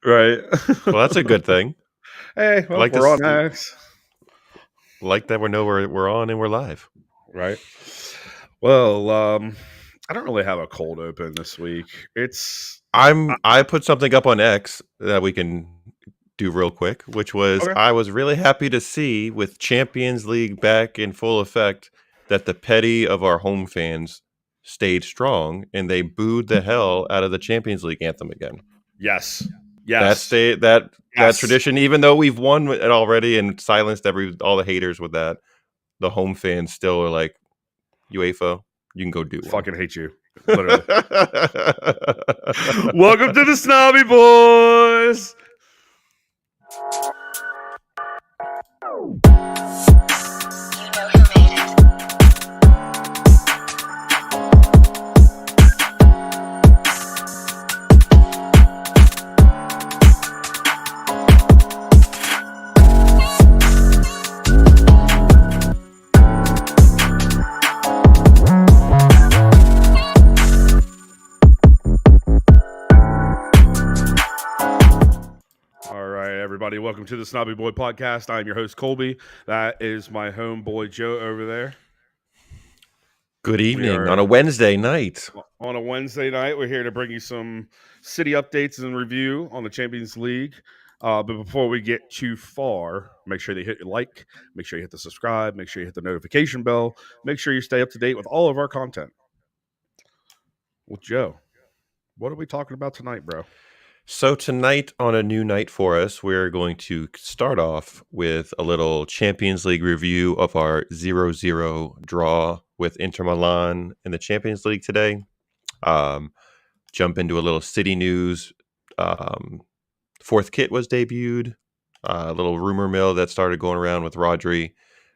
Right. Well, that's a good thing. Hey, I well, like we're this. on X. Like that we know we're on and we're live. Right. Well, I don't really have a cold open this week. It's I put something up on X that we can do real quick, which was okay. I was really happy to see with Champions League back in full effect that the petty of our home fans stayed strong and they booed the hell out of the Champions League anthem again. Yes. That Yes. stay that Yes. tradition, even though we've won it already and silenced all the haters with that, the home fans still are like, UEFA, you can go do one. Fucking hate you. Literally. Welcome to the Snobby Boys. All right, everybody. Welcome to the Snobby Boy Podcast. I'm your host, Colby. That is my homeboy, Joe, over there. Good We evening on are a Wednesday night. on a Wednesday night. We're here to bring you some city updates and review on the Champions League. But before we get too far, make sure you hit like, make sure you hit the subscribe, make sure you hit the notification bell, make sure you stay up to date with all of our content. Well, Joe, what are we talking about tonight, bro? So tonight on a new night for us, we're going to start off with a little Champions League review of our 0-0 draw with Inter Milan in the Champions League today. Jump into a little city news. Fourth kit was debuted. A little rumor mill that started going around with Rodri.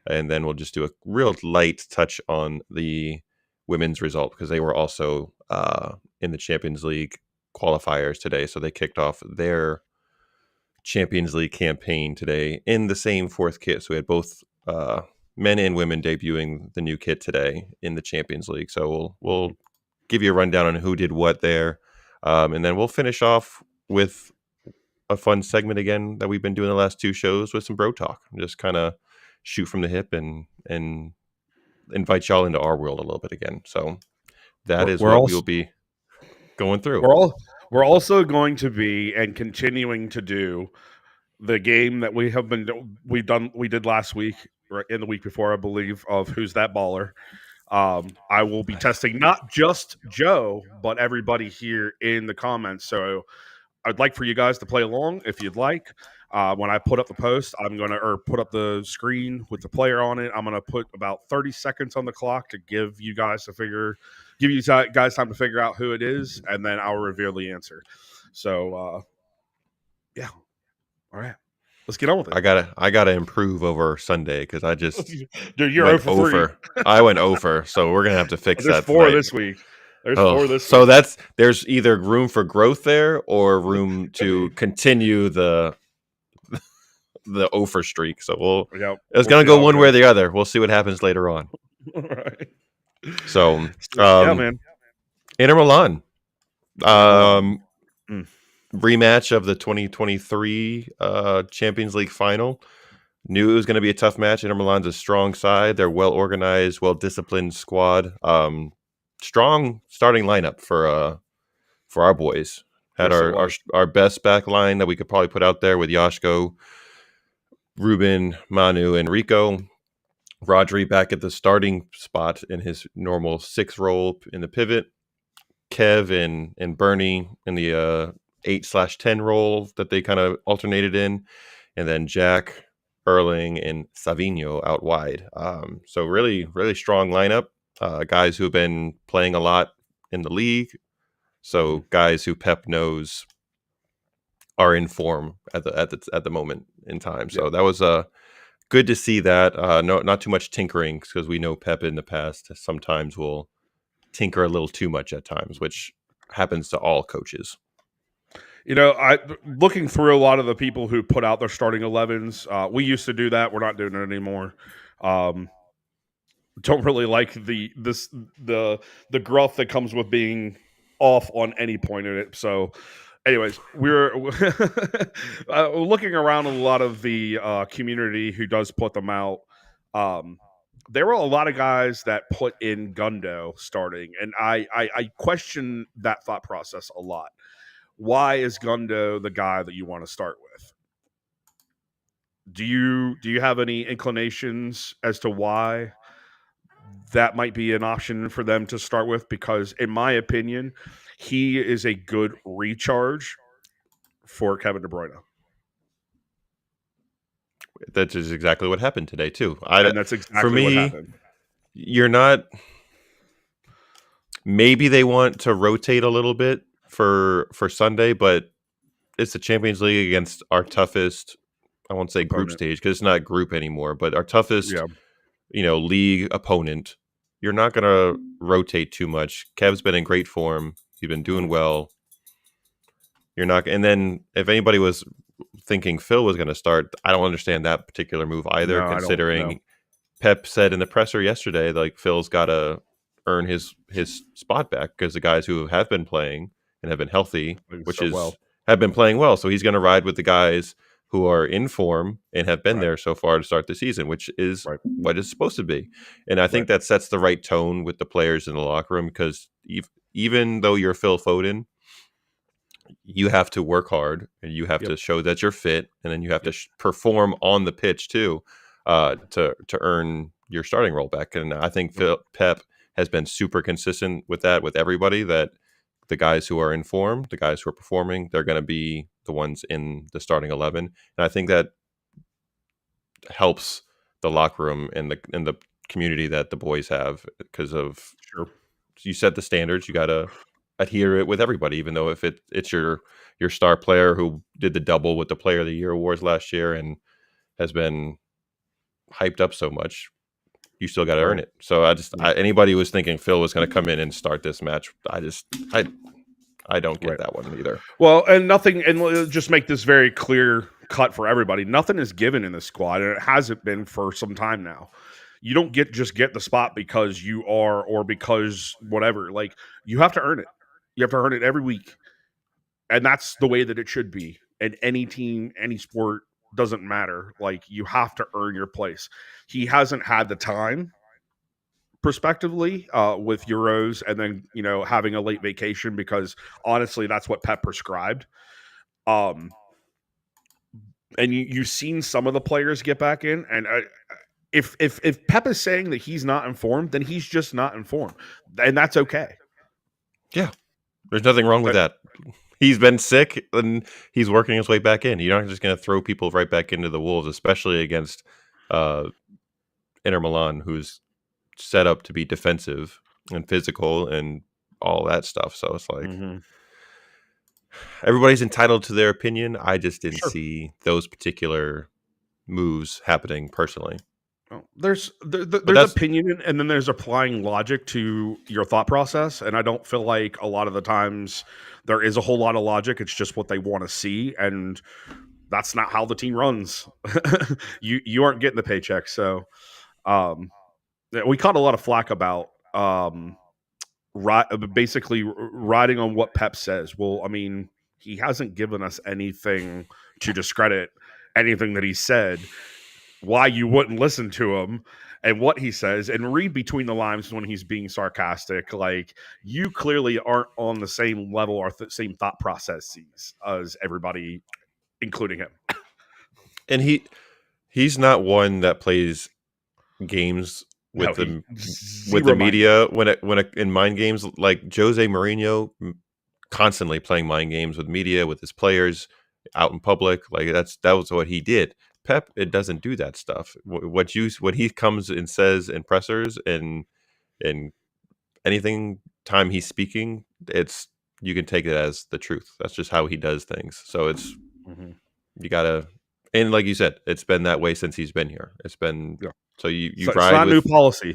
And then we'll just do a real light touch on the women's result because they were also in the Champions League qualifiers today. So they kicked off their Champions League campaign today in the same fourth kit. So we had both men and women debuting the new kit today in the Champions League. So we'll give you a rundown on who did what there. And then we'll finish off with a fun segment again that we've been doing the last two shows with some bro talk. Just kind of shoot from the hip and invite y'all into our world a little bit again. So that is We're what all we will be going through. we're also going to be and continuing to do the game that we did last week, right in the week before, I believe, of Who's That Baller. I will be testing not just Joe, but everybody here in the comments. So I'd like for you guys to play along if you'd like. When I put up the post, or put up the screen with the player on it. I'm gonna put about 30 seconds on the clock to give you guys guys time to figure out who it is, and then I'll reveal the answer. So yeah, all right, let's get on with it. I gotta improve over Sunday because I just Dude, you're went 0 for 3. over. I went over, so we're gonna have to fix There's that 4 tonight. this week. There's Oh, 4 this so week. there's either room for growth there or room to continue the over streak. So it's gonna see go how it one way or goes. the other. We'll see what happens later on. All right. So, Yeah, man. Inter Milan, Mm. rematch of the 2023 Champions League final. Knew it was going to be a tough match. Inter Milan's a strong side. They're well organized, well disciplined squad. Strong starting lineup for our boys. Had Yes, our best back line that we could probably put out there with Joško, Ruben, Manu, and Rico. Rodri back at the starting spot in his normal 6 role in the pivot. Kev and Bernie in the 8/10 role that they kind of alternated in. And then Jack, Erling, and Savinho out wide. So really, really strong lineup. Guys who have been playing a lot in the league. So guys who Pep knows are in form at the moment in time. So that was good to see that. Not too much tinkering because we know Pep in the past sometimes will tinker a little too much at times, which happens to all coaches. You know, looking through a lot of the people who put out their starting 11s. We used to do that. We're not doing it anymore. Don't really like the gruff that comes with being off on any point in it. So anyways, we're looking around a lot of the community who does put them out. Um, there were a lot of guys that put in Gundo starting, and I question that thought process a lot. Why is Gundo the guy that you want to start with? Do you have any inclinations as to why that might be an option for them to start with? Because in my opinion, he is a good recharge for Kevin De Bruyne. That is exactly what happened today too. And that's For exactly what me, happened. you're not. Maybe they want to rotate a little bit for Sunday, but it's the Champions League against our toughest. I won't say group Opponent. stage because it's not group anymore, but our toughest, Yeah. league opponent. You're not going to rotate too much. Kev's been in great form. He's been doing well. You're not, and then if anybody was thinking Phil was going to start, I don't understand that particular move either. No, I don't know. Considering Pep said in the presser yesterday, like Phil's got to earn his spot back because the guys who have been playing and have been healthy, which So is well. have been playing well, so he's going to ride with the guys who are in form and have been Right. there so far to start the season, which is Right. what it's supposed to be. And I Right. think that sets the right tone with the players in the locker room because even though you're Phil Foden, you have to work hard and you have Yep. to show that you're fit, and then you have Yep. to perform on the pitch too, to earn your starting role back. And I think Pep has been super consistent with that with everybody. That the guys who are in form, the guys who are performing, they're going to be the ones in the starting 11. And I think that helps the locker room and the community that the boys have because of Sure. you set the standards. You got to adhere it with everybody, even though if it's your star player who did the double with the Player of the Year awards last year and has been hyped up so much, you still got to earn Right. it. So anybody who was thinking Phil was going to come in and start this match, I don't get Right. that one either. Well, and nothing, and we'll just make this very clear cut for everybody. Nothing is given in the squad, and it hasn't been for some time now. You don't just get the spot because you are or because whatever. Like, you have to earn it. You have to earn it every week. And that's the way that it should be. And any team, any sport doesn't matter. Like, you have to earn your place. He hasn't had the time prospectively with Euros and then, having a late vacation because honestly, that's what Pep prescribed. Um, and you've seen some of the players get back in, and if Pep is saying that he's not informed, then he's just not informed, and that's okay. Yeah, there's nothing wrong with that. He's been sick and he's working his way back in. You're not just going to throw people right back into the wolves, especially against Inter Milan, who's set up to be defensive and physical and all that stuff. So it's like everybody's entitled to their opinion. I just didn't see those particular moves happening personally. Well, there's opinion, and then there's applying logic to your thought process, and I don't feel like a lot of the times there is a whole lot of logic. It's just what they want to see, and that's not how the team runs. you aren't getting the paycheck, so we caught a lot of flack about basically riding on what Pep says. Well, I mean, he hasn't given us anything to discredit anything that he said. Why you wouldn't listen to him and what he says and read between the lines when he's being sarcastic. Like, you clearly aren't on the same level or same thought processes as everybody, including him. And he's not one that plays games with the media in mind games. Like Jose Mourinho constantly playing mind games with media, with his players out in public. Like that was what he did. Pep, it doesn't do that stuff. What he comes and says in pressers and anything time he's speaking, you can take it as the truth. That's just how he does things. So it's you gotta, and like you said, it's been that way since he's been here. It's been so you it's ride not with new policy.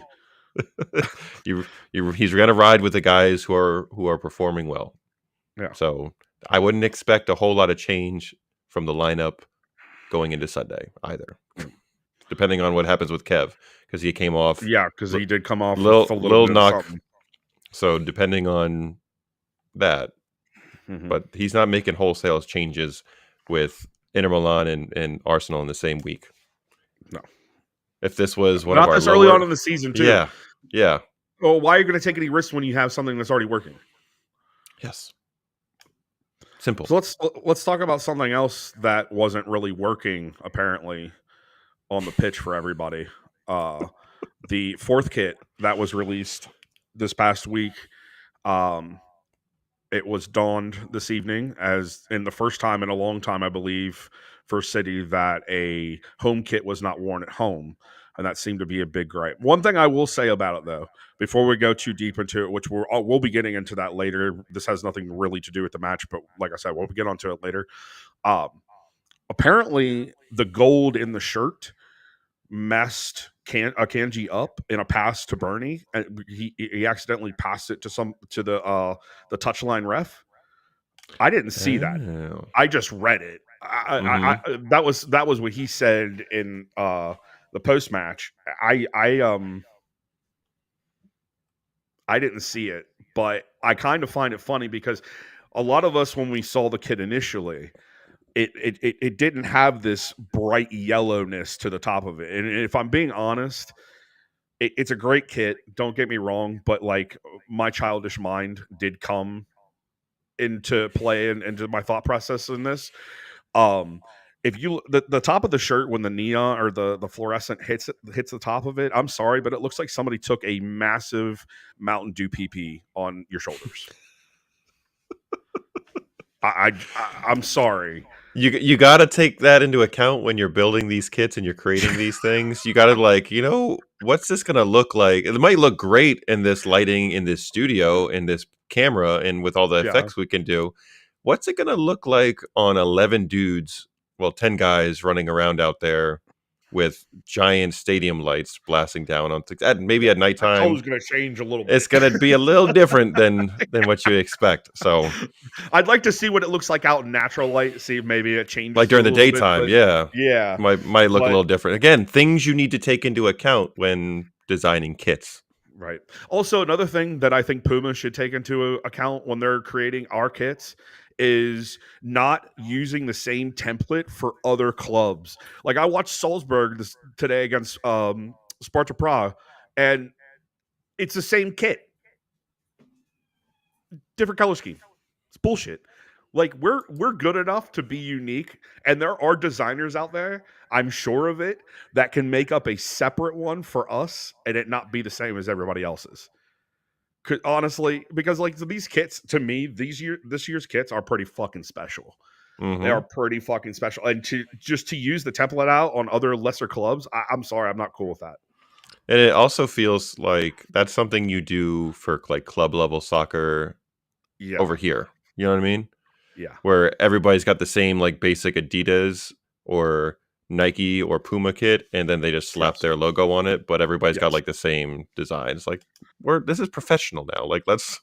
He's gonna ride with the guys who are performing well. Yeah. So I wouldn't expect a whole lot of change from the lineup going into Sunday either, depending on what happens with Kev, because he came off. Yeah, because he did come off with a little bit knock. of something. So depending on that, Hmm. but he's not making wholesale changes with Inter Milan and Arsenal in the same week. No, If this was one of not our this early on lower, in the season, too. yeah, yeah, Well, why are you going to take any risks when you have something that's already working? yes, simple. So let's talk about something else that wasn't really working apparently on the pitch for everybody. Uh, the fourth kit that was released this past week. Um, it was dawned this evening as in the first time in a long time, I believe, for City that a home kit was not worn at home. And that seemed to be a big gripe. One thing I will say about it, though, before we go too deep into it, which we'll be getting into that later. This has nothing really to do with the match, but like I said, we'll get onto it later. Um, apparently, the gold in the shirt messed Kanji up in a pass to Bernie, and he accidentally passed it to the touchline ref. I didn't see that. Oh, I just read it. mm-hmm. That was what he said in the post match. I didn't see it, but I kind of find it funny because a lot of us when we saw the kid initially, it didn't have this bright yellowness to the top of it. And if I'm being honest, it's a great kit. Don't get me wrong, but like my childish mind did come into play and into my thought process in this. Um, if you the top of the shirt when the neon or the fluorescent hits the top of it, I'm sorry, but it looks like somebody took a massive Mountain Dew PP on your shoulders. I'm sorry. You got to take that into account when you're building these kits and you're creating these things. You got to like, what's this going to look like? It might look great in this lighting, in this studio, in this camera, and with all the Yeah, effects we can do. What's it going to look like on 11 dudes, well, 10 guys running around out there with giant stadium lights blasting down on maybe at that nighttime? color's gonna change a little It's bit. going to be a little different than what you expect. So, I'd like to see what it looks like out in natural light. See if maybe it like changes a during the little bit. daytime, But yeah. yeah, Might look a but little different. Again, things you need to take into account when designing kits. right. Also, another thing that I think Puma should take into account when they're creating our kits is not using the same template for other clubs. Like I watched Salzburg today against Sparta Prague, and it's the same kit, different color scheme. It's bullshit. Like we're good enough to be unique, and there are designers out there, I'm sure of it, that can make up a separate one for us and it not be the same as everybody else's. Honestly, because like these kits to me, this year's kits are pretty fucking special. They are Hmm. pretty fucking special, and to use the template out on other lesser clubs, I'm sorry, I'm not cool with that. And it also feels like that's something you do for like club level soccer Yeah, over here. You know what I mean? yeah, Where everybody's got the same like basic Adidas or Nike or Puma kit, and then they just slap yes, their logo on it, but everybody's got yes, like the same design. It's like this is professional now. Like let's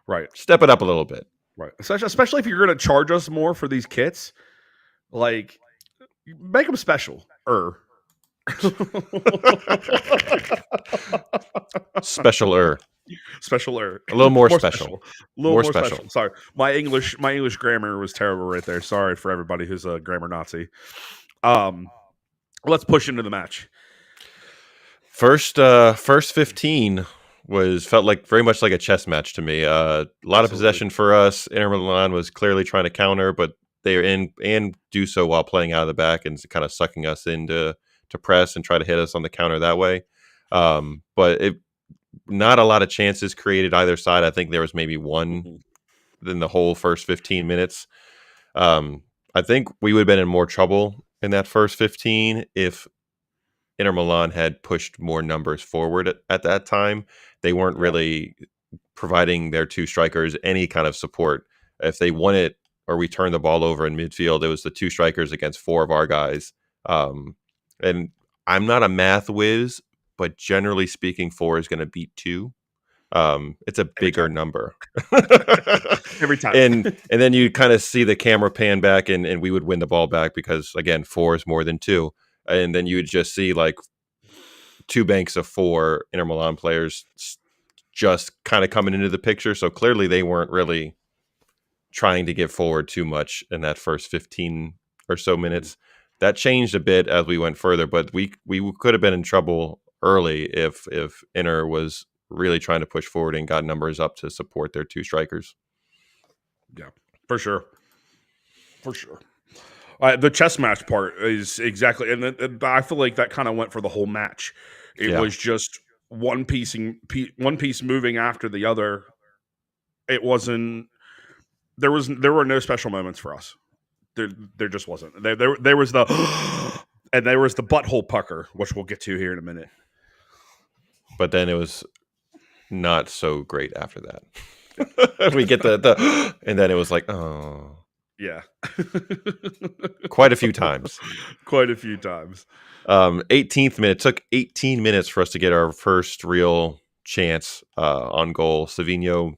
right, step it up a little bit. right. Especially if you're going to charge us more for these kits, like make them special. Special Special a little more more special. special, a little More more special. special. Sorry, my English grammar was terrible right there. Sorry for everybody who's a grammar Nazi. Um, let's push into the match. First 15 was felt like very much like a chess match to me. A lot of Absolutely. possession for us. Inter Milan was clearly trying to counter, but they're in and do so while playing out of the back and kind of sucking us into to press and try to hit us on the counter that way. But not a lot of chances created either side. I think there was maybe one Mhm. in the whole first 15 minutes. Um, I think we would have been in more trouble in that first 15 if Inter Milan had pushed more numbers forward at that time. They weren't Yeah. really providing their two strikers any kind of support. If they won it or we turned the ball over in midfield, it was the two strikers against four of our guys. And I'm not a math whiz, but generally speaking, four is going to beat two. It's a Every bigger time. number. Every time. And then you kind of see the camera pan back and we would win the ball back because again, four is more than two. And then you would just see like two banks of four Inter Milan players just kind of coming into the picture. So clearly they weren't really trying to get forward too much in that first 15 or so minutes. That changed a bit as we went further, but we could have been in trouble early if Inter was really trying to push forward and got numbers up to support their two strikers. Yeah, for sure. For sure. The chess match part is exactly, and I feel like that kind of went for the whole match. It Yeah. was just one piece moving after the other. It wasn't. There were no special moments for us. There just wasn't. There was the and there was the butthole pucker, which we'll get to here in a minute. But then it was not so great after that. We get the and then it was like, oh. Yeah. Quite a few times. Quite a few times. 18th minute. It took 18 minutes for us to get our first real chance on goal. Savinho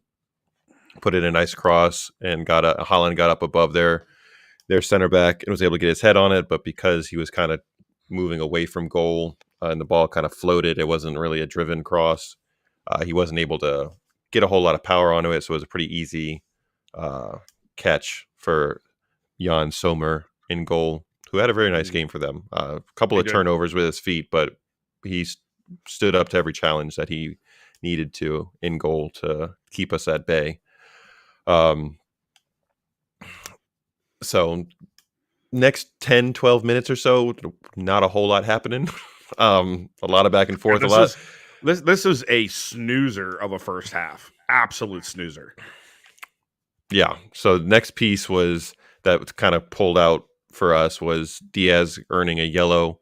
put in a nice cross and Holland got up above their center back and was able to get his head on it, but because he was kind of moving away from goal and the ball kind of floated, it wasn't really a driven cross. He wasn't able to get a whole lot of power onto it, so it was a pretty easy catch for Jan Sommer in goal, who had a very nice game for them. A couple of turnovers with his feet, but he stood up to every challenge that he needed to in goal to keep us at bay. So next 10, 12 minutes or so, not a whole lot happening. A lot of back and forth. This is a snoozer of a first half. Absolute snoozer. Yeah. So the next piece was that kind of pulled out for us was Diaz earning a yellow.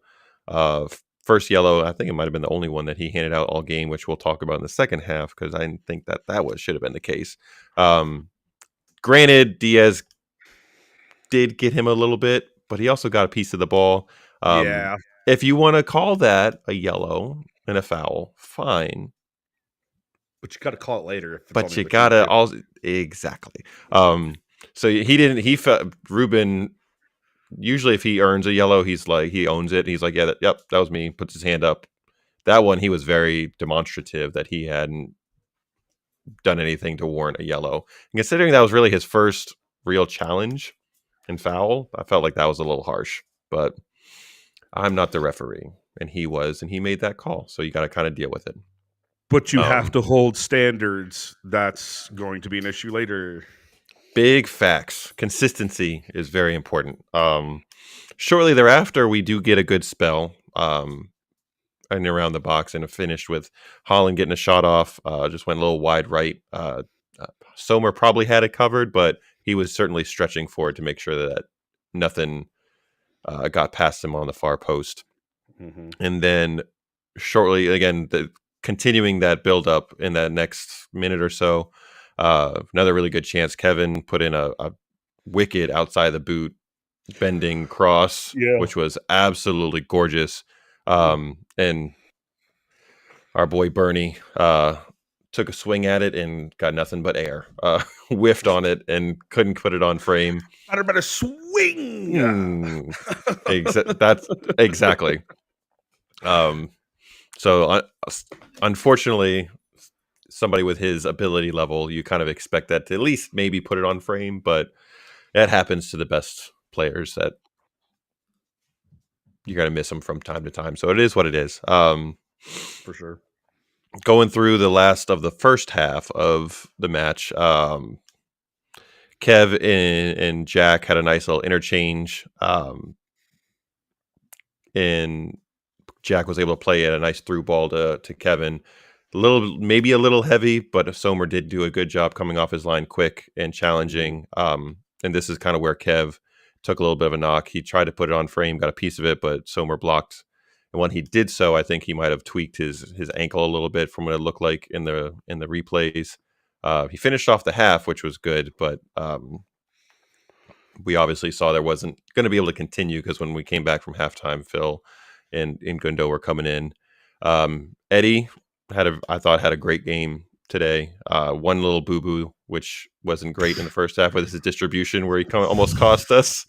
First yellow, I think it might have been the only one that he handed out all game, which we'll talk about in the second half because I didn't think that should have been the case. Granted, Diaz did get him a little bit, but he also got a piece of the ball. Yeah. If you want to call that a yellow and a foul, fine. But you got to call it later. But you got to also exactly. So he didn't. He felt Ruben. Usually, if he earns a yellow, he's like he owns it. He's like, yeah, that was me. Puts his hand up. That one, he was very demonstrative that he hadn't done anything to warrant a yellow. And considering that was really his first real challenge and foul, I felt like that was a little harsh. But I'm not the referee, and he was, and he made that call. So you got to kind of deal with it. But you have to hold standards. That's going to be an issue later. Big facts. Consistency is very important. Shortly thereafter, we do get a good spell and around the box and finished with Holland getting a shot off. Just went a little wide right. Sommer probably had it covered, but he was certainly stretching forward to make sure that nothing got past him on the far post. Mm-hmm. And then shortly, again, continuing that build up in that next minute or so, another really good chance. Kevin put in a wicked outside the boot bending cross, which was absolutely gorgeous. And our boy Bernie took a swing at it and got nothing but air. Whiffed on it and couldn't put it on frame. Better swing. That's exactly. So unfortunately, somebody with his ability level, you kind of expect that to at least maybe put it on frame, but that happens to the best players that you're going to miss them from time to time. So it is what it is. For sure. Going through the last of the first half of the match, Kev and Jack had a nice little interchange. And Jack was able to play a nice through ball to Kevin. Maybe a little heavy, but Sommer did do a good job coming off his line quick and challenging. And this is kind of where Kev took a little bit of a knock. He tried to put it on frame, got a piece of it, but Sommer blocked. And when he did so, I think he might have tweaked his ankle a little bit from what it looked like in the replays. He finished off the half, which was good, but we obviously saw there wasn't going to be able to continue because when we came back from halftime, Phil and Gundo were coming in. Eddie I thought had a great game today. One little boo-boo, which wasn't great in the first half with his distribution where he almost cost us.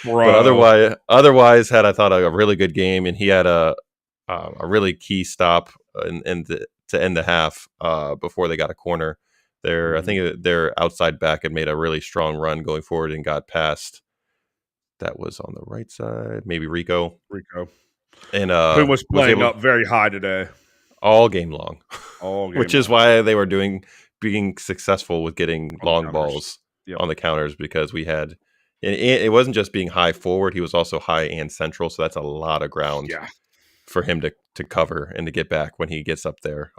But otherwise had, I thought, a really good game, and he had a really key stop to end the half before they got a corner. I Mhm. think their outside back had made a really strong run going forward and got past. That was on the right side, maybe Rico, Rico, and who was was playing able up very high today all game long, all which game is long why they were being successful with getting on the long counters. balls Yep. on the counters because we had. And it wasn't just being high forward; he was also high and central, so that's a lot of ground Yeah. for him to cover and to get back when he gets up there.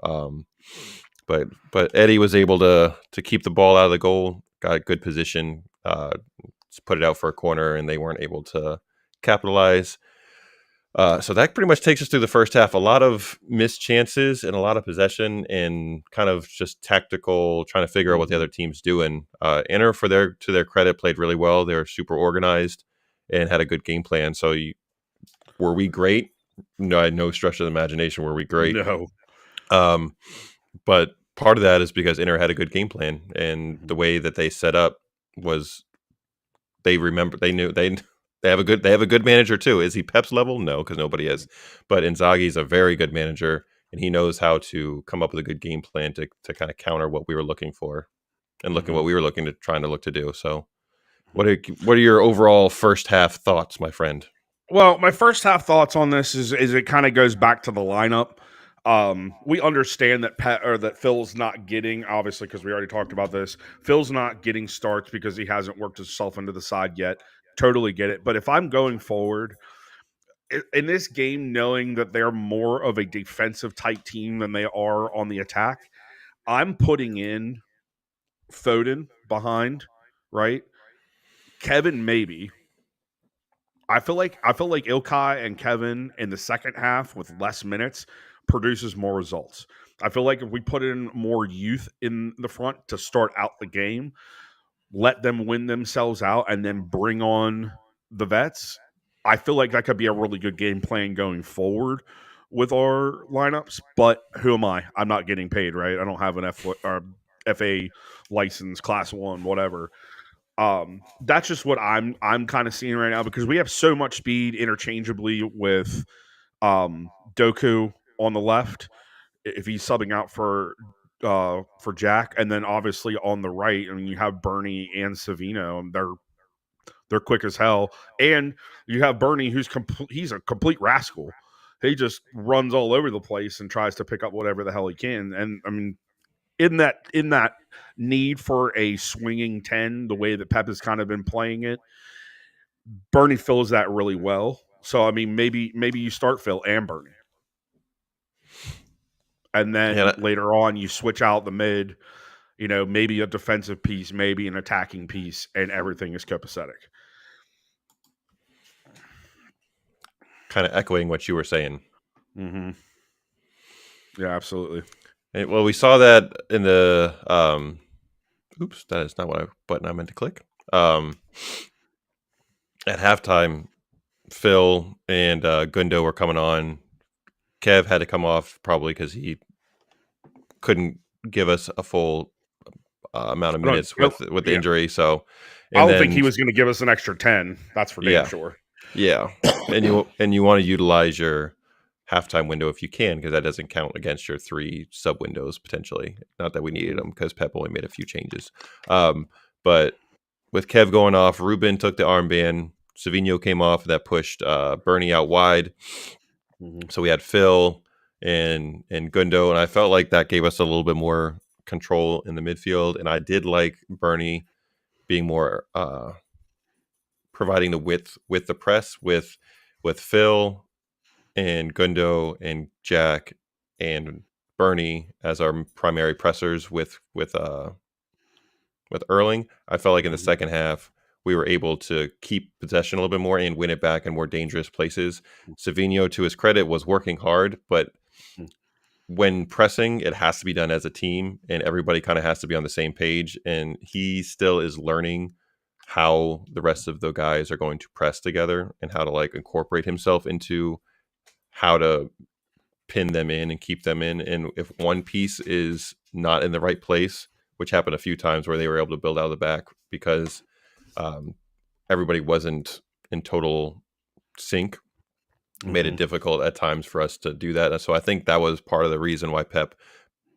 But Eddie was able to keep the ball out of the goal, got a good position, just put it out for a corner, and they weren't able to capitalize. So that pretty much takes us through the first half. A lot of missed chances and a lot of possession and kind of just tactical trying to figure out what the Mhm. other team's doing. Inter, to their credit, played really well. They were super organized and had a good game plan. So were we great? No, I had no stretch of the imagination. Were we great? No. Um, but part of that is because Inter had a good game plan, and the Mhm. way that they set up was they knew they have a good manager too. Is he Pep's level? No, because nobody is. But Inzaghi's a very good manager, and he knows how to come up with a good game plan to kind of counter what we were looking for and look at Mhm. what we were trying to look to do. So, what are your overall first half thoughts, my friend? Well, my first half thoughts on this is it kind of goes back to the lineup. We understand that that Phil's not getting, obviously because we already talked about this. Phil's not getting starts because he hasn't worked himself into the side yet. Totally get it. But if I'm going forward in this game, knowing that they're more of a defensive type team than they are on the attack, I'm putting in Foden behind, right? Kevin maybe. I feel like Ilkay and Kevin in the second half with less minutes produces more results. I feel like if we put in more youth in the front to start out the game, let them win themselves out, and then bring on the vets, I feel like that could be a really good game plan going forward with our lineups. But who am I? I'm not getting paid, right? I don't have an FA license, class one, whatever. That's just what I'm kind of seeing right now because we have so much speed interchangeably with Doku on the left if he's subbing out for Jack, and then obviously on the right, I mean you have Bernie and Savino, and they're quick as hell, and you have Bernie he's a complete rascal. He just runs all over the place and tries to pick up whatever the hell he can, and I mean in that need for a swinging 10, the way that Pep has kind of been playing it, Bernie fills that really well. So I mean, maybe you start Phil and Bernie, and then And later on you switch out the mid. Maybe a defensive piece, maybe an attacking piece, and everything is copacetic. kind of echoing what you were saying. Mm-hmm. Yeah, absolutely. Well, we saw that in the oops, that is not what button I meant to click. At halftime, Phil and Gundo were coming on. Kev had to come off probably because he couldn't give us a full amount of I don't. minutes with the Yeah, injury. So, I and don't think he then was going to give us an extra 10. That's for damn yeah, sure. yeah, and you want to utilize your halftime window if you can because that doesn't count against your three sub windows potentially. Not that we needed Mm-hmm. them because Pep only made a few changes. But with Kev going off, Ruben took the armband. Savino came off that pushed Bernie out wide. Mm-hmm. So we had Phil and Gundo, and I felt like that gave us a little bit more control in the midfield. And I did like Bernie being more providing the width with the press with Phil and Gundo and Jack and Bernie as our primary pressers with Erling. I felt like in the Mm-hmm. second half we were able to keep possession a little bit more and win it back in more dangerous places. Savino, to his credit, was working hard, but when pressing, it has to be done as a team, and everybody kind of has to be on the same page. And he still is learning how the rest of the guys are going to press together and how to like incorporate himself into how to pin them in and keep them in. And if one piece is not in the right place, which happened a few times where they were able to build out of the back because um, everybody wasn't in total sync, made it Mm-hmm. difficult at times for us to do that. And so I think that was part of the reason why Pep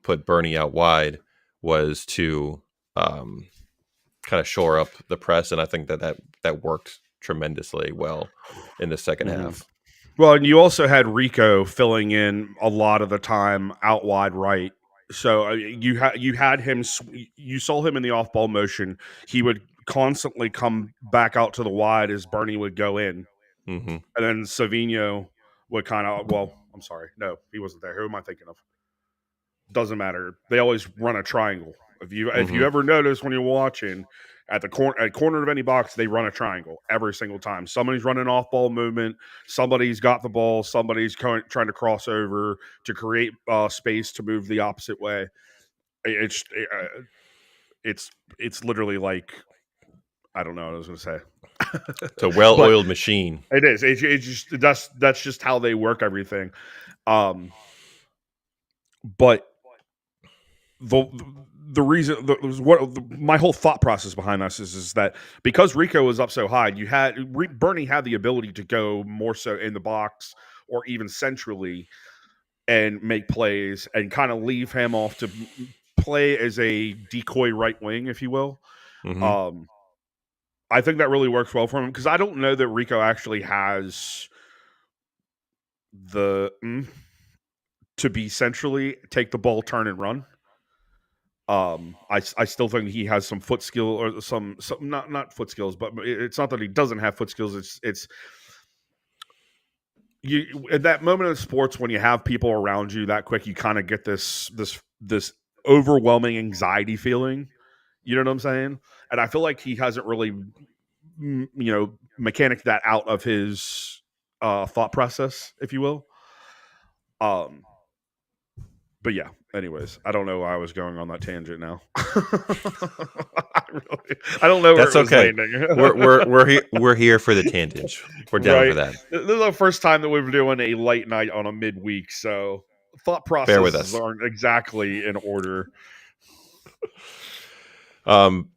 put Bernie out wide was to kind of shore up the press, and I think that worked tremendously well in the second Mhm. half. Well, and you also had Rico filling in a lot of the time out wide right. So you had him. You saw him in the off ball motion. He would constantly come back out to the wide as Bernie would go in, Hmm. and then Savino would kind of. Well, I'm sorry, no, he wasn't there. Who am I thinking of? Doesn't matter. They always run a triangle. If you Hmm. ever notice when you're watching at the corner of any box, they run a triangle every single time. Somebody's running off ball movement. Somebody's got the ball. Somebody's trying to cross over to create space to move the opposite way. It's it's it's literally like I don't know what I was going to say, It's a but well-oiled machine. it is. It's just that's just how they work everything. Um, but the the reason my whole thought process behind this is that because Rico was up so high, Bernie had the ability to go more so in the box or even centrally and make plays and kind of leave him off to play as a decoy right wing, if you will. Hmm. Um, I think that really works well for him because I don't know that Rico actually has the to be centrally take the ball, turn and run. I still think he has some foot skill or some not foot skills, but it's not that he doesn't have foot skills. It's you at that moment in sports when you have people around you that quick, you kind of get this overwhelming anxiety feeling. You know what I'm saying? And I feel like he hasn't really mechanic that out of his thought process, if you will. Um, but yeah, anyways, I don't know why I was going on that tangent now. I don't know where That's it was okay. landing. We're here for the tangent. We're down for Right. that. This is the first time that we're doing a late night on a midweek, so thought Bear with processes us. aren't exactly in order.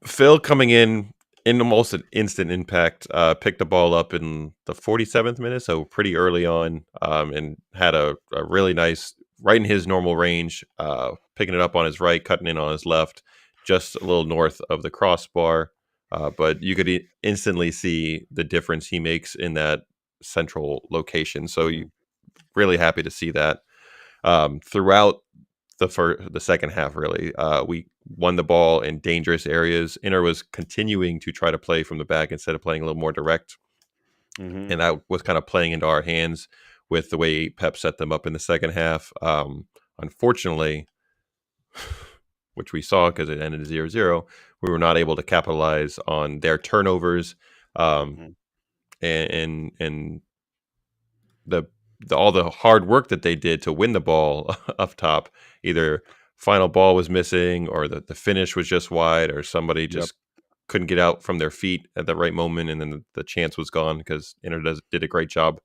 Phil coming in almost an instant impact, picked the ball up in the 47th minute, so pretty early on, and had a really nice, right in his normal range, picking it up on his right, cutting in on his left, just a little north of the crossbar. But you could instantly see the difference he makes in that central location. So you Mhm. really happy to see that. Throughout the second half, really, we won the ball in dangerous areas. Inter was continuing to try to play from the back instead of playing a little more direct, Mhm. and that was kind of playing into our hands with the way Pep set them up in the second half. Unfortunately, which we saw because it ended 0-0, we were not able to capitalize on their turnovers, um, Mhm. and the, all the hard work that they did to win the ball up top. Either final ball was missing, or the finish was just wide, or somebody Yep. just couldn't get out from their feet at the right moment, and then the chance was gone because Inter did a great job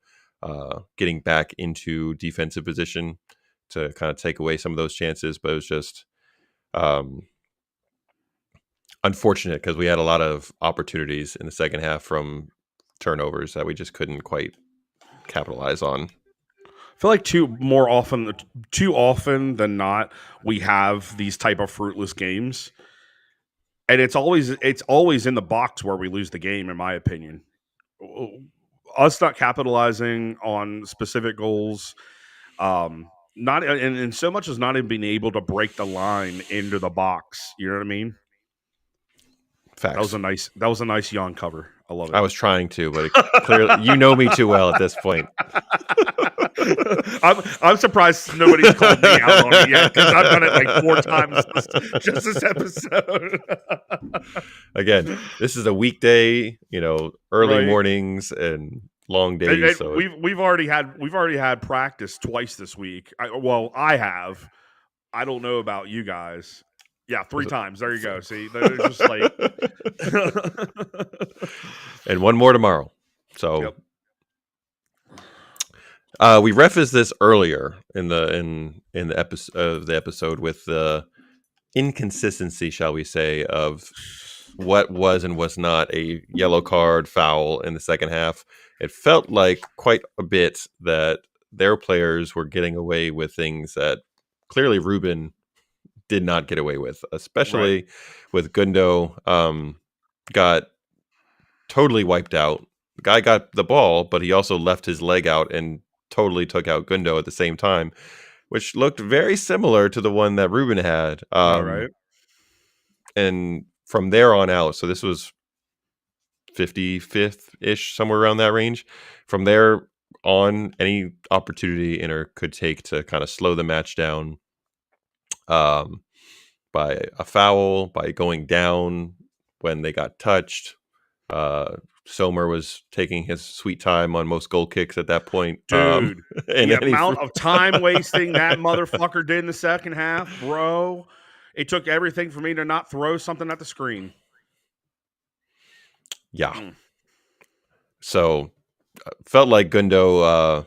getting back into defensive position to kind of take away some of those chances. But it was just um, unfortunate because we had a lot of opportunities in the second half from turnovers that we just couldn't quite capitalize on. I feel like too often than not, we have these type of fruitless games, and it's always in the box where we lose the game, in my opinion. Us not capitalizing on specific goals, not and so much as not even being able to break the line into the box. You know what I mean? Facts. That was a nice yawn cover. I love I it. was trying to, but it clearly, you know me too well at this point. I'm surprised nobody's called me out on it yet because I've done it like 4 times just this episode. Again, this is a weekday, early Right. mornings and long days. And So we've already had practice twice this week. I have. I don't know about you guys. Yeah, three times. There you go. See, they're just like, and one more tomorrow. So yep. we referenced this earlier in the episode with the inconsistency, shall we say, of what was and was not a yellow card foul in the second half. It felt like quite a bit that their players were getting away with things that clearly Ruben did not get away with, Right. especially with Gundo. Got totally wiped out. The guy got the ball, but he also left his leg out and totally took out Gundo at the same time, which looked very similar to the one that Ruben had. All right. And from there on out, so this was 55th ish, somewhere around that range. From there on, any opportunity Inter could take to kind of slow the match down, um, by a foul, by going down when they got touched. Uh, Sommer was taking his sweet time on most goal kicks at that point. Dude, And the any amount of time wasting that motherfucker did in the second half, bro. It took everything for me to not throw something at the screen. yeah, Mm. so felt like Gundo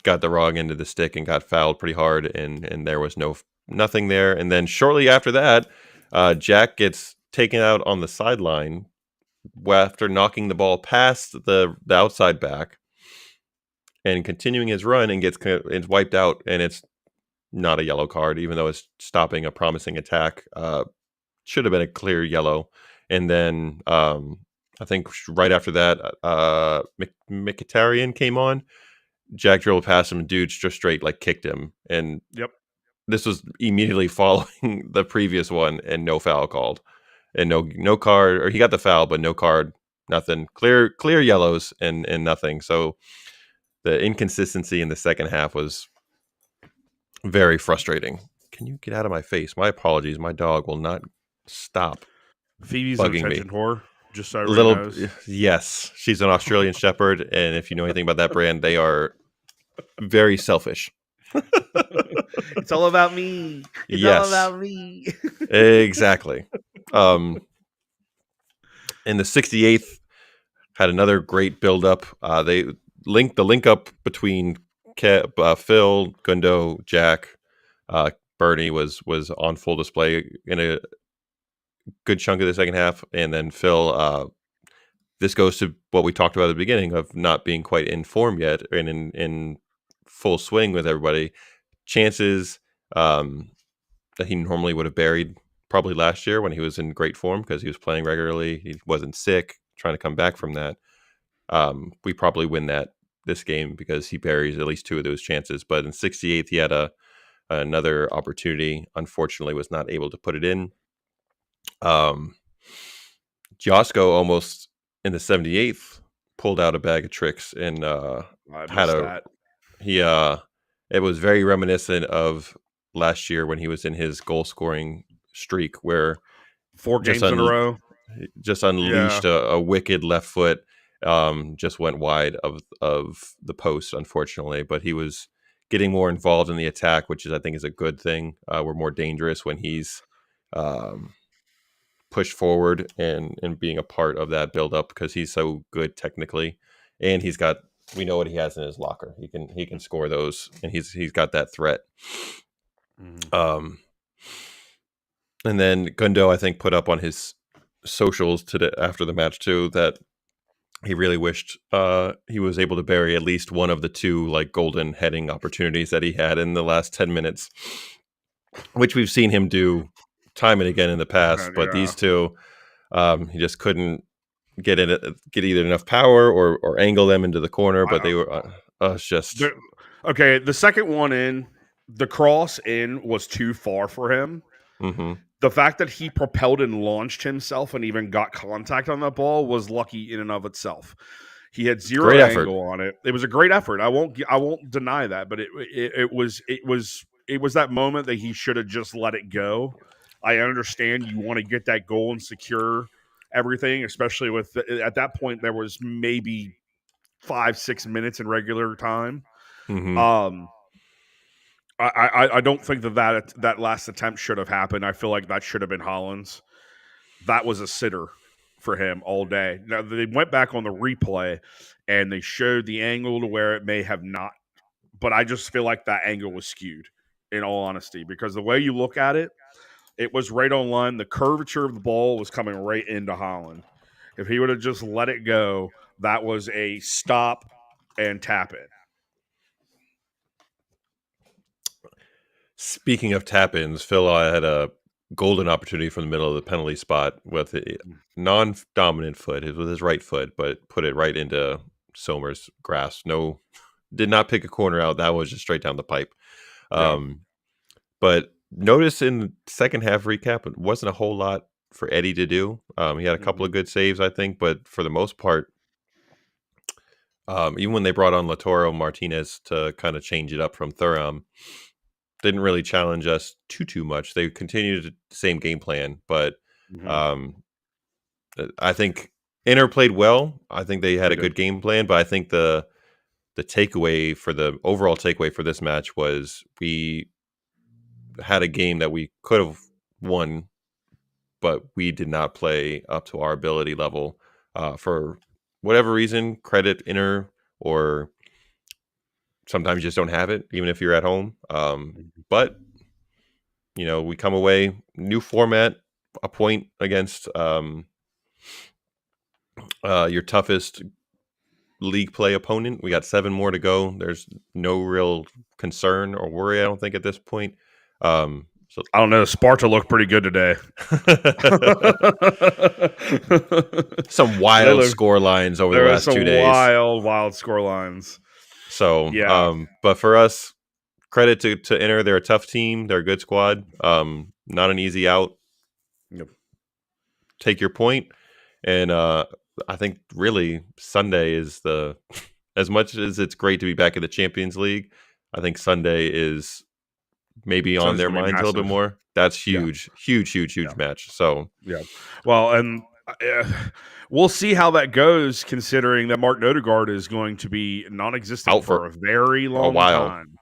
got the wrong end of the stick and got fouled pretty hard, and there was nothing there. And then shortly after that, Jack gets taken out on the sideline after knocking the ball past the outside back and continuing his run, and it's wiped out, and it's not a yellow card, even though it's stopping a promising attack. Should have been a clear yellow. And then I think right after that, Mkhitaryan came on. Jack dribbled past him, dude just straight like kicked him. And Yep. this was immediately following the previous one, and no foul called. And no card, or he got the foul, but no card, nothing. Clear yellows and nothing. So the inconsistency in the second half was very frustrating. Can you get out of my face? My apologies. My dog will not stop Phoebe's an bugging me. attention whore, just so everybody Little, knows. yes, she's an Australian Shepherd, and if you know anything about that brand, they are very selfish. It's all about me. It's all Yes, about me. exactly. In the 68th, had another great build up. They linked the link up between Phil, Gundo, Jack, Bernie was on full display in a good chunk of the second half, and then Phil. This goes to what we talked about at the beginning of not being quite in form yet and in full swing with everybody. Chances that he normally would have buried probably last year when he was in great form because he was playing regularly. He wasn't sick, trying to come back from that. We probably win this game because he buries at least two of those chances. But in 68th, he had another opportunity. Unfortunately, was not able to put it in. Josko almost in the 78th pulled out a bag of tricks and I had missed a that. he it was very reminiscent of last year when he was in his goal scoring streak where 4 just games in a row. just Yeah. unleashed a wicked left foot, just went wide of the post, unfortunately. But he was getting more involved in the attack, which is I think is a good thing. We're more dangerous when he's um, pushed forward and being a part of that build up because he's so good technically, and we know what he has in his locker. He can score those, and he's got that threat. Mhm. And then Gundo, I think, put up on his socials after the match too that he really wished he was able to bury at least one of the two like golden heading opportunities that he had in the last 10 minutes, which we've seen him do time and again in the past. But Yeah. these two, he just couldn't get either enough power or angle them into the corner. But I, they were just the, okay, the second one in, the cross in was too far for him. mhm. The fact that he propelled and launched himself and even got contact on that ball was lucky in and of itself. He had zero Great effort. angle on it. It was a great effort. I won't deny that, but it was that moment that he should have just let it go. I understand you want to get that goal and secure everything, especially with at that point there was maybe 5-6 minutes in regular time. Mhm. Um, I don't think that last attempt should have happened. I feel like that should have been Holland's. That was a sitter for him all day. Now they went back on the replay and they showed the angle to where it may have not, but I just feel like that angle was skewed in all honesty because the way you look at it, it was right on line. The curvature of the ball was coming right into Holland. If he would have just let it go, that was a stop and tap it. Speaking of tap-ins, Phil had a golden opportunity from the middle of the penalty spot with a non-dominant foot, with his right foot, but put it right into Sommer's grasp. No, did not pick a corner out. That was just straight down the pipe. Yeah. Um, but notice in the second half recap, it wasn't a whole lot for Eddie to do. He had a couple Mhm. of good saves, I think, but for the most part, even when they brought on Latoro Martinez to kind of change it up from Thuram, didn't really challenge us too much. They continued the same game plan, but Mhm. um, I think Inter played well. I think they had They a did. good game plan, but I think the takeaway for the overall takeaway for this match was we had a game that we could have won, but we did not play up to our ability level for whatever reason. Credit Inter, or sometimes you just don't have it, even if you're at home. Mhm. But we come away, new format, a point against your toughest league play opponent. We got 7 more to go. There's no real concern or worry, I don't think, at this point. So I don't know. Sparta looked pretty good today. some They wild look. score lines over the There was last some 2 days. wild score lines. So, Yeah. but for us, credit to Inter. They're a tough team. They're a good squad. Not an easy out. Yep. Take your point, and I think really Sunday is the as much as it's great to be back in the Champions League. I think Sunday is maybe on Sunday's their gonna be minds a little bit massive. more. That's Yeah. huge Yeah. match. So Yeah. Well, and we'll see how that goes, considering that Martin Odegaard is going to be non-existent out for for a very a long while. time.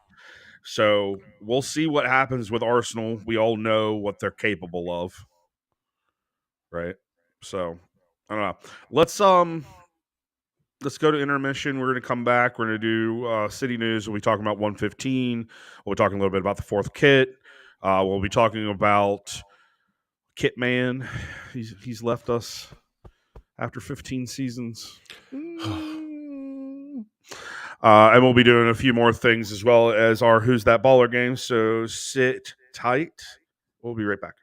So we'll see what happens with Arsenal. We all know what they're capable of, right? So I don't know. Let's go to intermission. We're going to come back. We're going to do city news. We'll be talking about 115. We'll be talking a little bit about the fourth kit. We'll be talking about Kit Man. He's left us after 15 seasons. And we'll be doing a few more things as well as our Who's That Baller game. So sit tight. We'll be right back.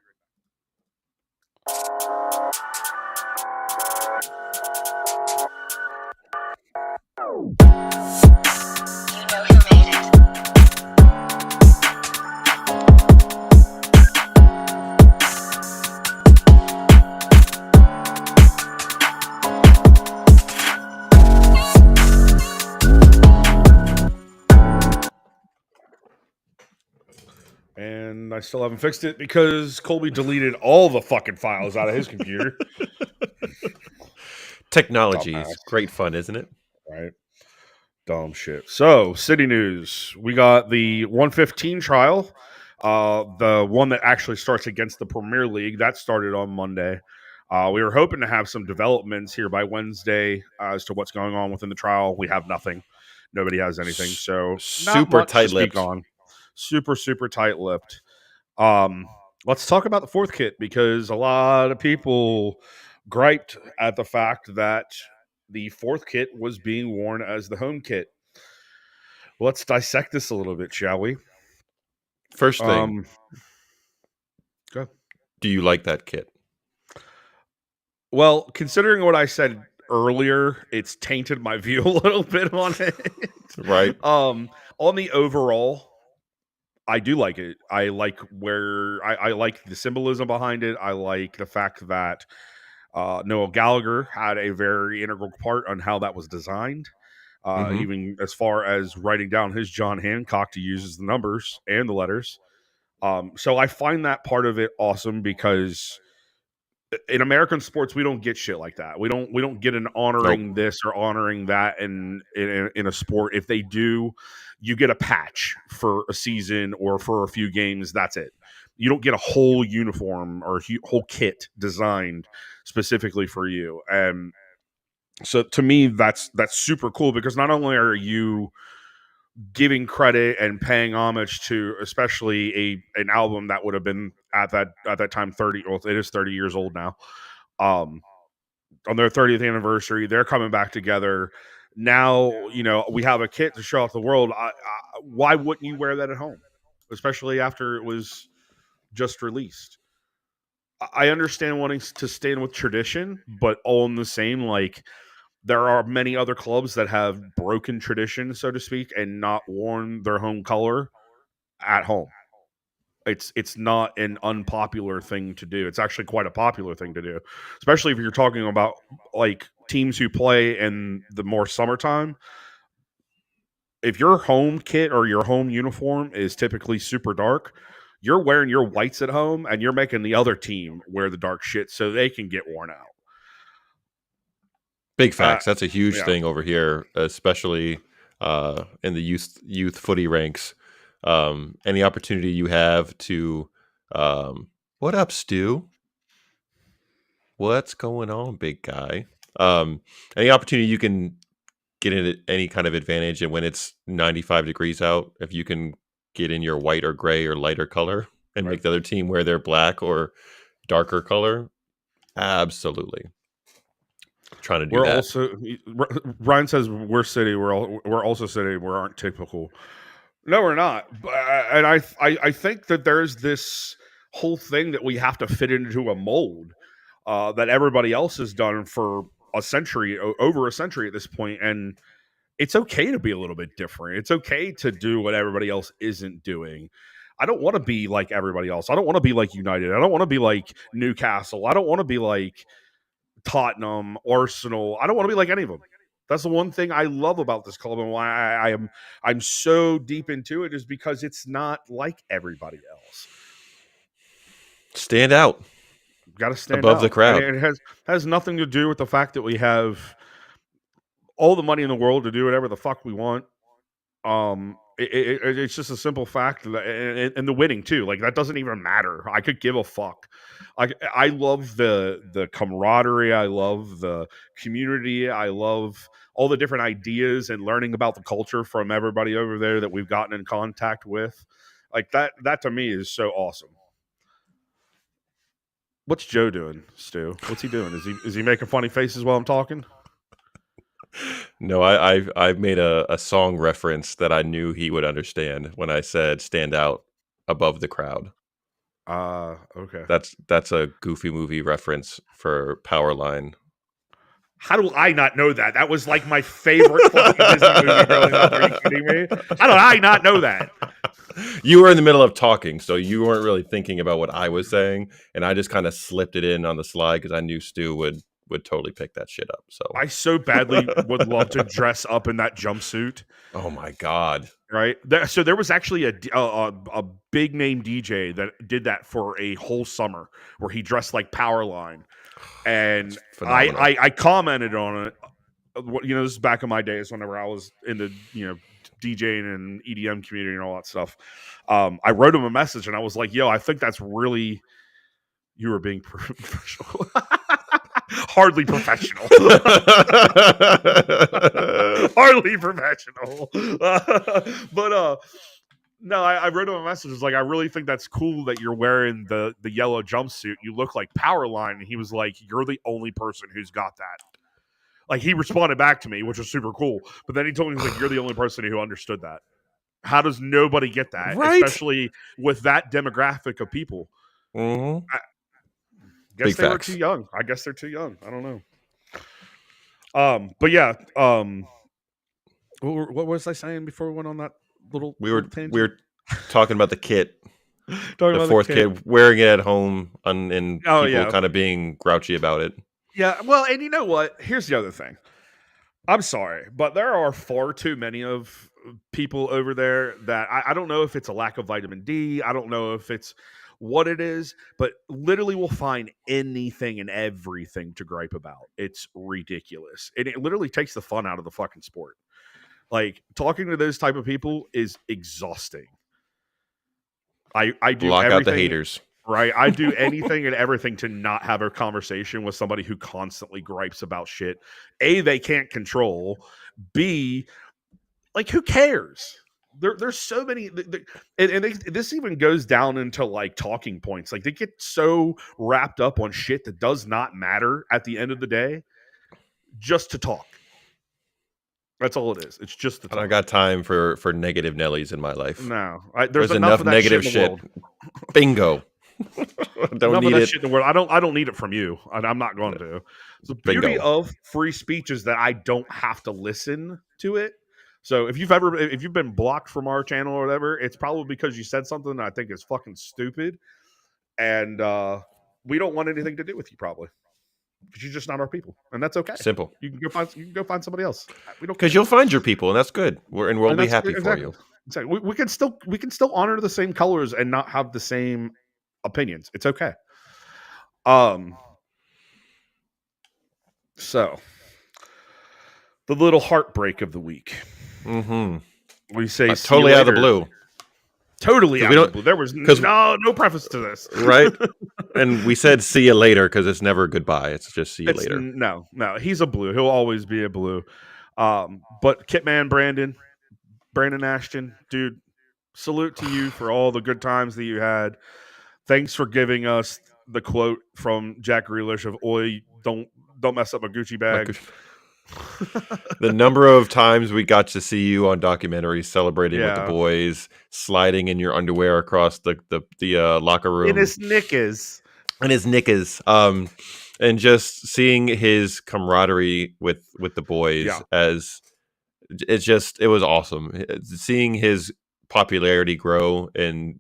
And I still haven't fixed it because Colby deleted all the fucking files out of his computer. Technology is Dumbass. great fun, isn't it? Right? Dumb shit. So, city news. We got the 115 trial. The one that actually starts against the Premier League. That started on Monday. We were hoping to have some developments here by Wednesday as to what's going on within the trial. We have nothing. Nobody has anything. So, not Super much to speak tight-lipped. on. Super tight lipped. Let's talk about the fourth kit because a lot of people griped at the fact that the fourth kit was being worn as the home kit. Let's dissect this a little bit, shall we? First thing, Um, go. do you like that kit? Well, considering what I said earlier, it's tainted my view a little bit on it. Right? On the overall, I do like it. I like where I like the symbolism behind it. I like the fact that Noel Gallagher had a very integral part on how that was designed. Mm-hmm. Even as far as writing down his John Hancock to use as the numbers and the letters. So I find that part of it awesome because in American sports we don't get shit like that. We don't get an Nope. honoring this or honoring that in a sport. If they do, you get a patch for a season or for a few games. That's it. You don't get a whole uniform or whole kit designed specifically for you. And so to me, that's super cool because not only are you giving credit and paying homage to especially an album that would have been at that time 30, well, it is 30 years old now, um on their 30th anniversary they're coming back together now. We have a kit to show off the world. Why wouldn't you wear that at home? especially after it was just released. I understand wanting to stand with tradition, but all in the same, like, there are many other clubs that have broken tradition, so to speak, and not worn their home color at home. It's not an unpopular thing to do. It's actually quite a popular thing to do, especially if you're talking about like teams who play in the more summertime. If your home kit or your home uniform is typically super dark, you're wearing your whites at home and you're making the other team wear the dark shit so they can get worn out. Big Uh, facts. That's a huge yeah. thing over here, especially in the youth footy ranks. Any opportunity you have to, what up, Stu? What's going on, big guy? Any opportunity you can get in any kind of advantage, and when it's 95 degrees out, if you can get in your white or gray or lighter color and Right. make the other team wear their black or darker color, absolutely trying to do We're that. also Ryan says we're city. We're also city. We aren't typical. No, we're not. And I think that there's this whole thing that we have to fit into a mold that everybody else has done for a century, over a century at this point, and it's okay to be a little bit different. It's okay to do what everybody else isn't doing. I don't want to be like everybody else. I don't want to be like United. I don't want to be like Newcastle. I don't want to be like Tottenham, Arsenal. I don't want to be like any of them. That's the one thing I love about this club and why I'm so deep into it is because it's not like everybody else. Stand out Got to stand above the out, and crowd. it has nothing to do with the fact that we have all the money in the world to do whatever the fuck we want. It's just a simple fact that, and the winning too. Like that doesn't even matter. I could give a fuck. I love the camaraderie. I love the community. I love all the different ideas and learning about the culture from everybody over there that we've gotten in contact with. Like that to me is so awesome. What's Joe doing, Stu? What's he doing? Is he making funny faces while I'm talking? No, I made a song reference that I knew he would understand when I said stand out above the crowd. Okay. That's a Goofy movie reference for Powerline. How do I not know that? That was like my favorite fucking Disney movie growing up. Are you kidding me? How do I not know that? You were in the middle of talking, so you weren't really thinking about what I was saying, and I just kind of slipped it in on the slide because I knew Stu would totally pick that shit up. So, I so badly would love to dress up in that jumpsuit. oh my god, Right. So there was actually a big name DJ that did that for a whole summer where he dressed like Powerline, and that's phenomenal. I commented on it. This is back in my days whenever I was into DJing and EDM community and all that stuff. I wrote him a message and I was like, "Yo, I think that's really you were being professional." Hardly professional. Hardly professional. But no, I wrote him a message. It was like, I really think that's cool that you're wearing the yellow jumpsuit. You look like Powerline. And he was like, you're the only person who's got that. Like he responded back to me, which was super cool. But then he told me, he's like, you're the only person who understood that. How does nobody get that? Right? Especially with that demographic of people. Mm-hmm. I guess Big they were too facts. young. I guess they're too young. I don't know. But yeah, what was I saying before we went on that little We little were tangent? talking about the kit, Talking the about the fourth kid. kid wearing it at home, and Oh people yeah, kind of being grouchy about it. yeah. Well, and you know what? Here's the other thing. I'm sorry, but there are far too many of people over there that I don't know if it's a lack of vitamin D. I don't know if it's what it is, but literally will find anything and everything to gripe about. It's ridiculous. And it literally takes the fun out of the fucking sport. Like talking to those type of people is exhausting. I do Block out the everything haters. right. I do anything and everything to not have a conversation with somebody who constantly gripes about shit. A, they can't control. B, like who cares? There's so many, this even goes down into like talking points. Like they get so wrapped up on shit that does not matter at the end of the day, just to talk. That's all it is. It's just the I don't tongue. got time for negative Nellies in my life. No, there's There's enough enough of that shit negative in the shit. world. Bingo. Don't Enough of need that it. shit in the world. I don't need it from you, and I'm not going to. The beauty Bingo. of free speech is that I don't have to listen to it. So if you've been blocked from our channel or whatever, it's probably because you said something that I think is fucking stupid, and we don't want anything to do with you probably because you're just not our people, and that's okay. Simple. You can go find somebody else. We don't Because care. you'll find your people, and that's good. We'll And be that's happy for exactly. you. Exactly. We can still honor the same colors and not have the same opinions. It's okay. So the little heartbreak of the week. Mm-hmm. We say see Totally you out of the later. blue. Totally 'Cause out we of the don't- blue. There was 'cause- no preface to this. Right? And we said see you later because it's never goodbye. It's just see you later. No. He's a blue. He'll always be a blue. But Kitman Brandon Ashton, dude, salute to you for all the good times that you had. Thanks for giving us the quote from Jack Grealish of "Oi, don't mess up a Gucci bag." The number of times we got to see you on documentaries celebrating with the Yeah. boys, sliding in your underwear across the locker room In his knickers. and his knickers, and just seeing his camaraderie with the boys Yeah. as it was awesome. Seeing his popularity grow and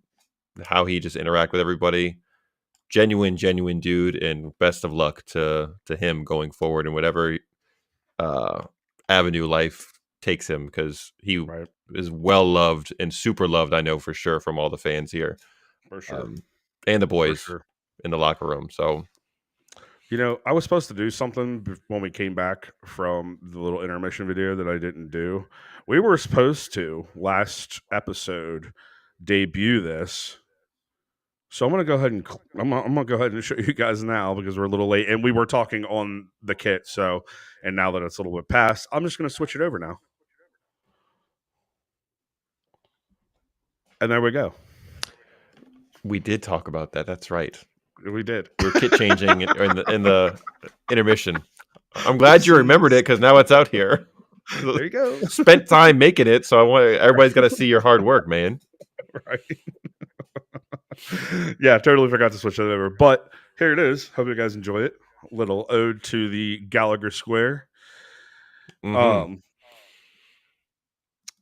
how he just interact with everybody. Genuine dude, and best of luck to him going forward and whatever avenue life takes him, because he Right. is well loved and super loved, I know for sure, from all the fans here. For sure. And the boys sure. in the locker room. So You know, I was supposed to do something when we came back from the little intermission video that I didn't do. We were supposed to last episode debut this. So I'm gonna go ahead and I'm gonna go ahead and show you guys now because we're a little late and we were talking on the kit. So, and now that it's a little bit past, I'm just gonna switch it over now. And there we go. we did talk about that. That's right. We did. We're kit changing in the intermission. I'm glad you remembered it because now it's out here. There you go. Spent time making it, so I want everybody's got to see your hard work, man. Right. Yeah, totally forgot to switch that over. But here it is. Hope you guys enjoy it. Little ode to the Gallagher Square. Mm-hmm.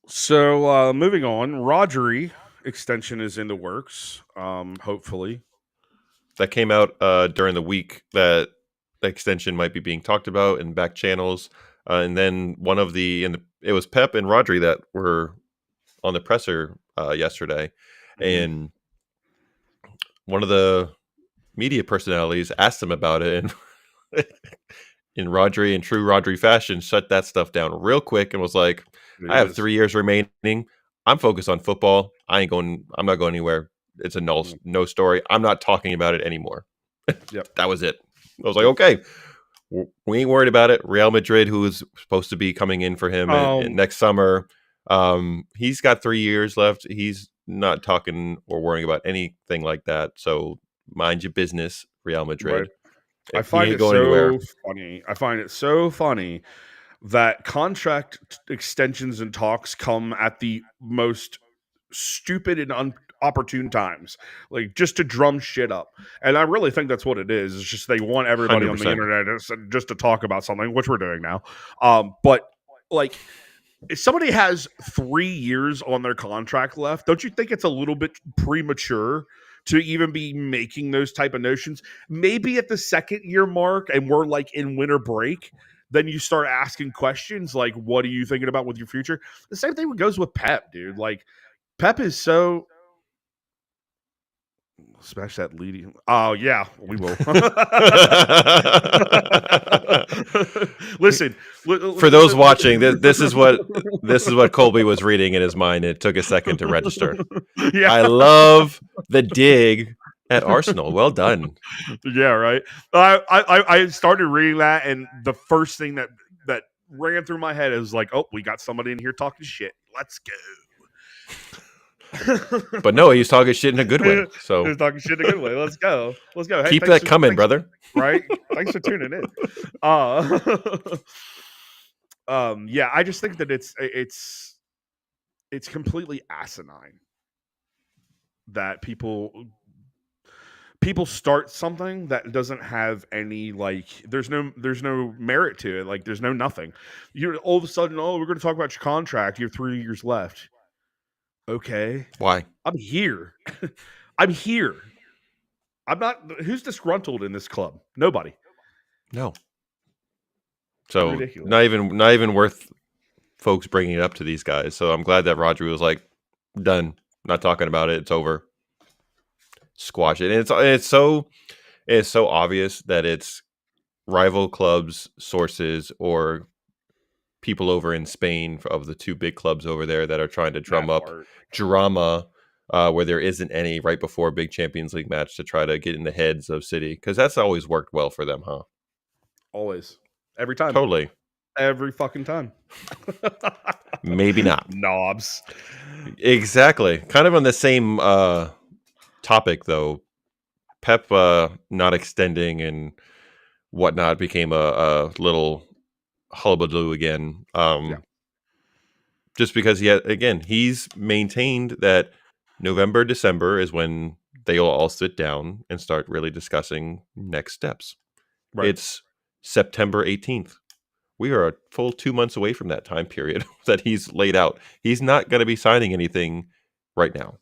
So moving on, Rodri extension is in the works. Hopefully. That came out during the week that the extension might be being talked about in back channels. And then it was Pep and Rodri that were on the presser yesterday. Mm-hmm. And one of the media personalities asked him about it, and in Rodri and true Rodri fashion, shut that stuff down real quick and was like, I have 3 years remaining. I'm focused on football. I'm not going anywhere. It's a no story. I'm not talking about it anymore. Yep. That was it. I was like, okay, we ain't worried about it. Real Madrid, who is supposed to be coming in for him next summer, he's got 3 years left. He's not talking or worrying about anything like that. So mind your business, Real Madrid. Right. I find it so funny. I find it so funny that contract extensions and talks come at the most stupid and opportune times, like just to drum shit up. And I really think that's what it is. It's just they want everybody 100%. On the internet just to talk about something, which we're doing now. But like, if somebody has 3 years on their contract left, don't you think it's a little bit premature to even be making those type of notions? Maybe at the 2nd year mark and we're like in winter break, then you start asking questions like, what are you thinking about with your future? The same thing goes with Pep, dude. Like, Pep is so... Smash that leading. Oh, yeah, we will. Listen, for those watching, this is what Colby was reading in his mind. It took a second to register. Yeah. I love the dig at Arsenal. Well done. Yeah, right. I started reading that, and the first thing that ran through my head is like, oh, we got somebody in here talking shit. Let's go. But no, he's talking shit in a good way. So he's talking shit in a good way. Let's go. Hey, keep that coming, brother. Right? Thanks for tuning in. Yeah, I just think that it's completely asinine that people start something that doesn't have any, like, there's no merit to it, like there's no nothing. You're all of a sudden, oh, we're going to talk about your contract, you have 3 years left. Okay, Why? I'm here. I'm here. I'm not. Who's disgruntled in this club? Nobody. No. So Ridiculous. not even worth folks bringing it up to these guys. So I'm glad that Roger was like, done, not talking about it. It's over. Squash it. And it's so obvious that it's rival clubs, sources, or people over in Spain of the two big clubs over there that are trying to drum That up part. drama where there isn't any right before a big Champions League match to try to get in the heads of City, because that's always worked well for them, huh? Always. Every time. Totally. Every fucking time. Maybe not. Knobs. Exactly. Kind of on the same topic, though. Pep not extending and whatnot became a little hullabaloo again. Yeah. Just because he's maintained that November, December is when they'll all sit down and start really discussing next steps. Right. It's September 18th. We are a full 2 months away from that time period that he's laid out. He's not going to be signing anything right now.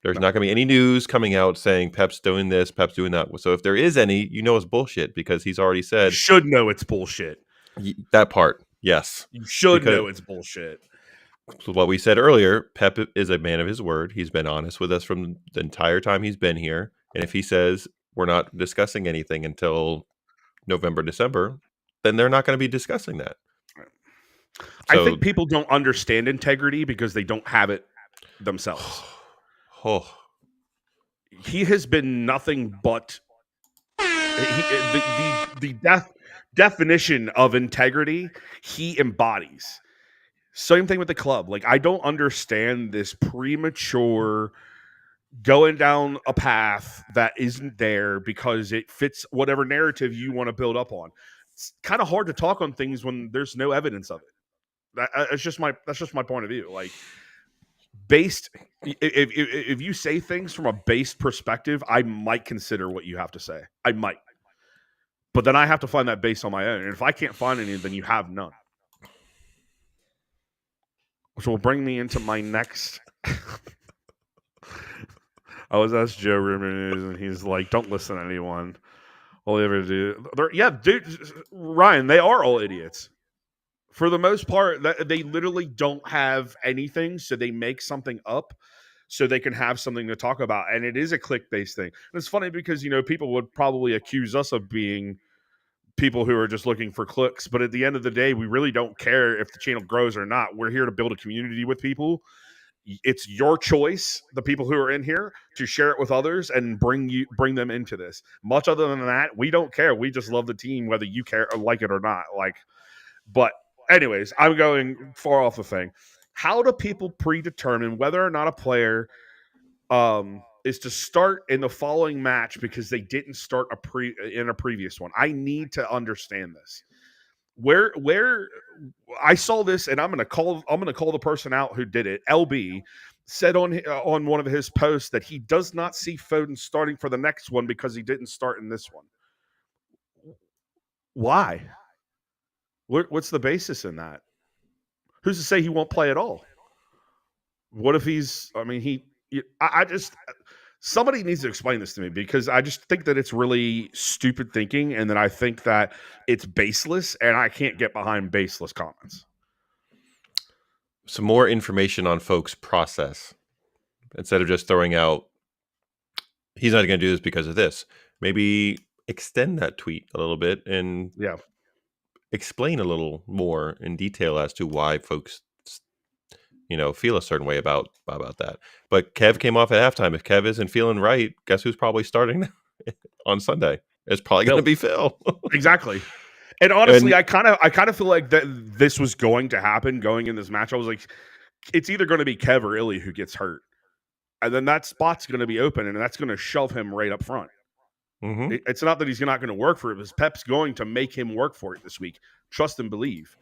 There's No. not going to be any news coming out saying Pep's doing this, Pep's doing that. So if there is any, it's bullshit, because he's already You said should know it's bullshit. that part. Yes. You should Because know it's bullshit. what we said earlier, Pep is a man of his word. He's been honest with us from the entire time he's been here. And if he says we're not discussing anything until November, December, then they're not going to be discussing that. I So, think people don't understand integrity because they don't have it themselves. oh, He has been nothing but the definition of integrity he embodies. Same thing with the club. Like, I don't understand this premature going down a path that isn't there because it fits whatever narrative you want to build up on. It's kind of hard to talk on things when there's no evidence of it. That's just my point of view. Like, based, if you say things from a based perspective, I might consider what you have to say. I might, but then I have to find that base on my own. And if I can't find any, then you have none. Which will bring me into my next. I was asked Joe Rimmers, and he's like, "Don't listen to anyone. All they ever do, dude, Ryan, they are all idiots. For the most part, that they literally don't have anything, so they make something up so they can have something to talk about, and it is a click-based thing. And it's funny because people would probably accuse us of being people who are just looking for clicks, but at the end of the day, we really don't care if the channel grows or not. We're here to build a community with people. It's your choice, the people who are in here, to share it with others and bring them into this. Much other than that, we don't care. We just love the team, whether you care or like it or not. But anyways, I'm going far off the thing. How do people predetermine whether or not a player is to start in the following match because they didn't start in a previous one? I need to understand this. Where I saw this, and I'm gonna call the person out who did it. LB said on one of his posts that he does not see Foden starting for the next one because he didn't start in this one. Why? What's the basis in that? Who's to say he won't play at all? What if he's? I mean, I just, somebody needs to explain this to me, because I just think that it's really stupid thinking, and that I think that it's baseless, and I can't get behind baseless comments. some more information on folks' process instead of just throwing out, he's not going to do this because of this. Maybe extend that tweet a little bit and Yeah. explain a little more in detail as to why folks feel a certain way about that. But Kev came off at halftime. If Kev isn't feeling right, guess who's probably starting on Sunday? It's probably going to be Phil. Exactly. And honestly, I kind of feel like that this was going to happen going in this match. I was like, it's either going to be Kev or Illy who gets hurt, and then that spot's going to be open, and that's going to shove him right up front. Mm-hmm. It's not that he's not going to work for it, because Pep's going to make him work for it this week. Trust and believe.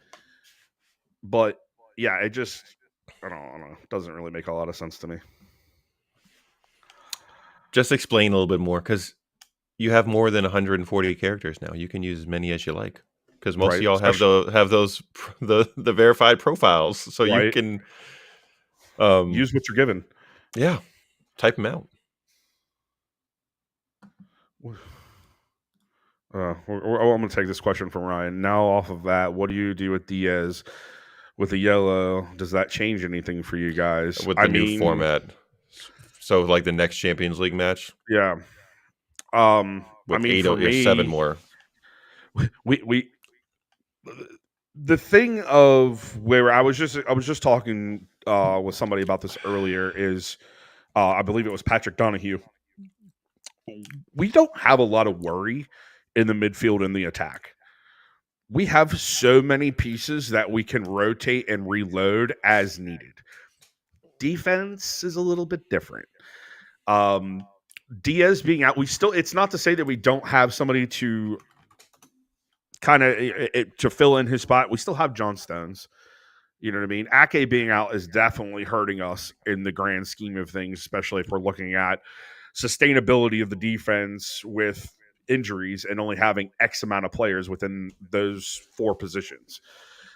But yeah, it just I don't know. It doesn't really make a lot of sense to me. Just explain a little bit more, because you have more than 140 characters now. You can use as many as you like, because most of Right. y'all have Especially those the verified profiles, so you right. can um Use what you're given. yeah, type them out. I'm going to take this question from Ryan. Now, off of that, what do you do with Diaz with the yellow? Does that change anything for you guys? With I the new mean, format. So like the next Champions League match yeah. I with mean, eight for or seven me, more. we the thing of where I was just talking with somebody about this earlier is I believe it was Patrick Donahue. We don't have a lot of worry in the midfield and the attack. We have so many pieces that we can rotate and reload as needed. Defense is a little bit different. Um, Diaz being out, we still. It's not to say that we don't have somebody to kind of to fill in his spot. We still have John Stones. You know what I mean? Ake being out is definitely hurting us in the grand scheme of things, especially if we're looking at sustainability of the defense with injuries and only having X amount of players within those four positions.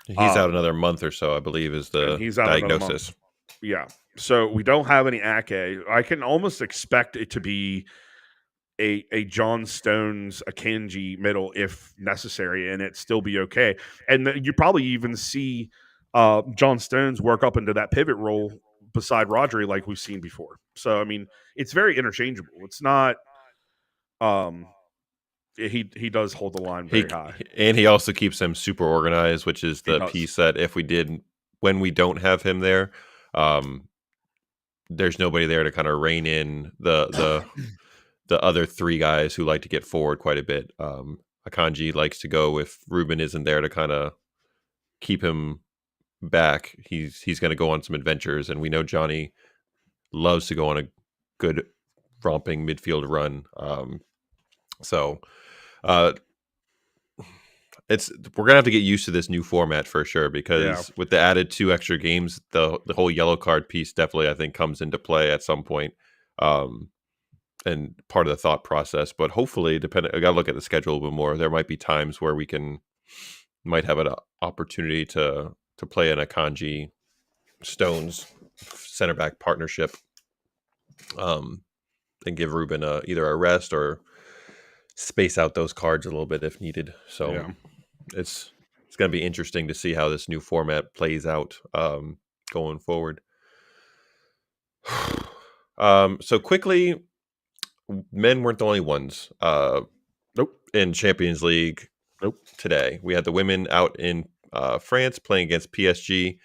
He's out Um, another month or so, I believe, is and the he's out another month. diagnosis. Yeah. So we don't have any Ake. I can almost expect it to be a John Stones, a Kanji middle if necessary, and it still be okay. And you probably even see John Stones work up into that pivot role beside Rodri like we've seen before. So I mean, it's very interchangeable. It's not. Um, he does hold the line He very high. and he also keeps them super organized, which is He the does. piece that if we did when we don't have him there, um, there's nobody there to kind of rein in the other three guys who like to get forward quite a bit. Akanji likes to go if Ruben isn't there to kind of keep him back. He's going to go on some adventures, and we know Johnny loves to go on a good romping midfield run. So uh, it's we're gonna have to get used to this new format for sure, Yeah. because with the added 2 extra games, the whole yellow card piece definitely I think comes into play at some point. Um, and part of the thought process. But hopefully, depending, I got to look at the schedule a little bit more. There might be times where we might have an opportunity to play an Akanji Stones center back partnership, um, and give Ruben either a rest or space out those cards a little bit if needed. So Yeah. it's it's going to be interesting to see how this new format plays out going forward. So quickly, men weren't the only ones Nope. in Champions League Nope. today. We had the women out in France playing against PSG,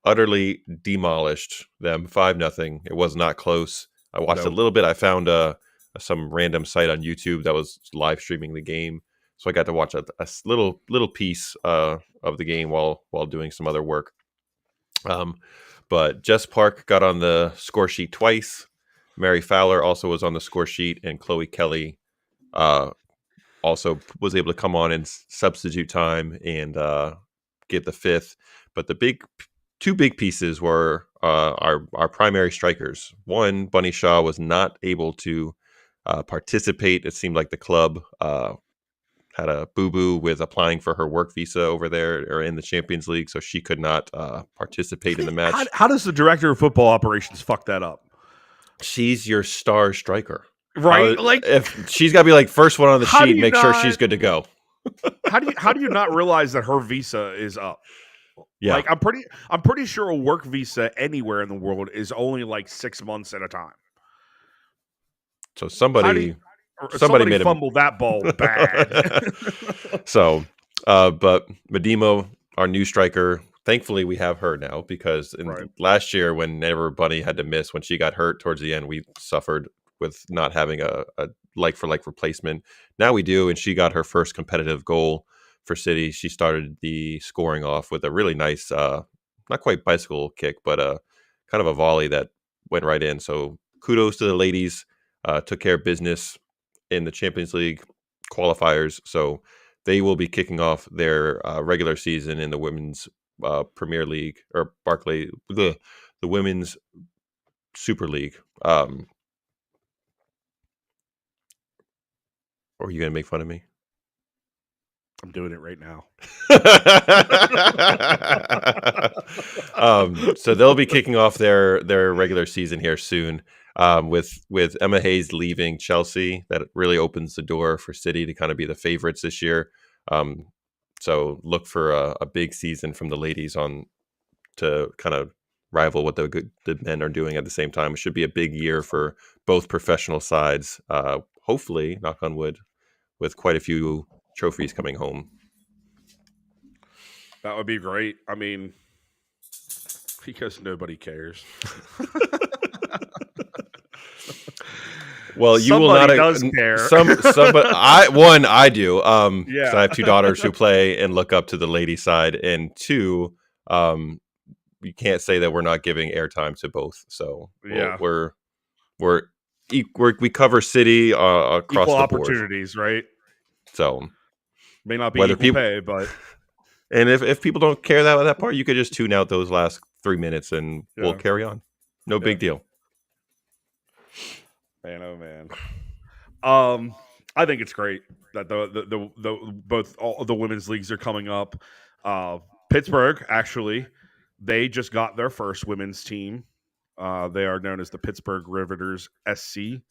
utterly demolished them 5-0. It was not close. I watched a Nope. little bit. I found some random site on YouTube that was live streaming the game, so I got to watch a little piece of the game while doing some other work. But Jess Park got on the score sheet twice. Mary Fowler also was on the score sheet, and Chloe Kelly uh, also was able to come on in substitute time and get the fifth. But the two big pieces were our primary strikers. One, Bunny Shaw was not able to participate. It seemed like the club had a boo-boo with applying for her work visa over there or in the Champions League, so she could not participate in the match. How does the director of football operations fuck that up? She's your star striker. Right? Like, If she's got to be like first one on the how do sheet, you make sure not? she's good to go. How do you not realize that her visa is up? Yeah. Like, I'm pretty sure a work visa anywhere in the world is only like 6 months at a time. So How do you, or somebody somebody made him. fumbled that ball bad? So, but Medimo, our new striker, thankfully we have her now, because Right. last year whenever Bunny had to miss when she got hurt towards the end, we suffered with not having a like for like replacement. Now we do, and she got her first competitive goal for City. She started the scoring off with a really nice, not quite bicycle kick, but a kind of a volley that went right in. So kudos to the ladies, took care of business in the Champions League qualifiers. So they will be kicking off their regular season in the women's Premier League or the Women's Super League. Or are you gonna make fun of me? I'm doing it right now. So they'll be kicking off their regular season here soon. With Emma Hayes leaving Chelsea, that really opens the door for City to kind of be the favorites this year. So look for a big season from the ladies on to kind of rival what the men are doing at the same time. It should be a big year for both professional sides. Hopefully, knock on wood, with quite a few trophies coming home. That would be great. I mean, because nobody cares. Well, you will Somebody not. does care. But I do. Because Yeah. I have two daughters who play and look up to the lady side, and two, you can't say that we're not giving airtime to both. So Yeah. we cover City across Equal the board. opportunities, right? So May not be whether equal pay, but and if people don't care that part, you could just tune out those last 3 minutes and we'll carry on. No big deal. Man, oh man. I think it's great that both all the women's leagues are coming up. Pittsburgh, actually, they just got their first women's team. They are known as the Pittsburgh Riveters SC.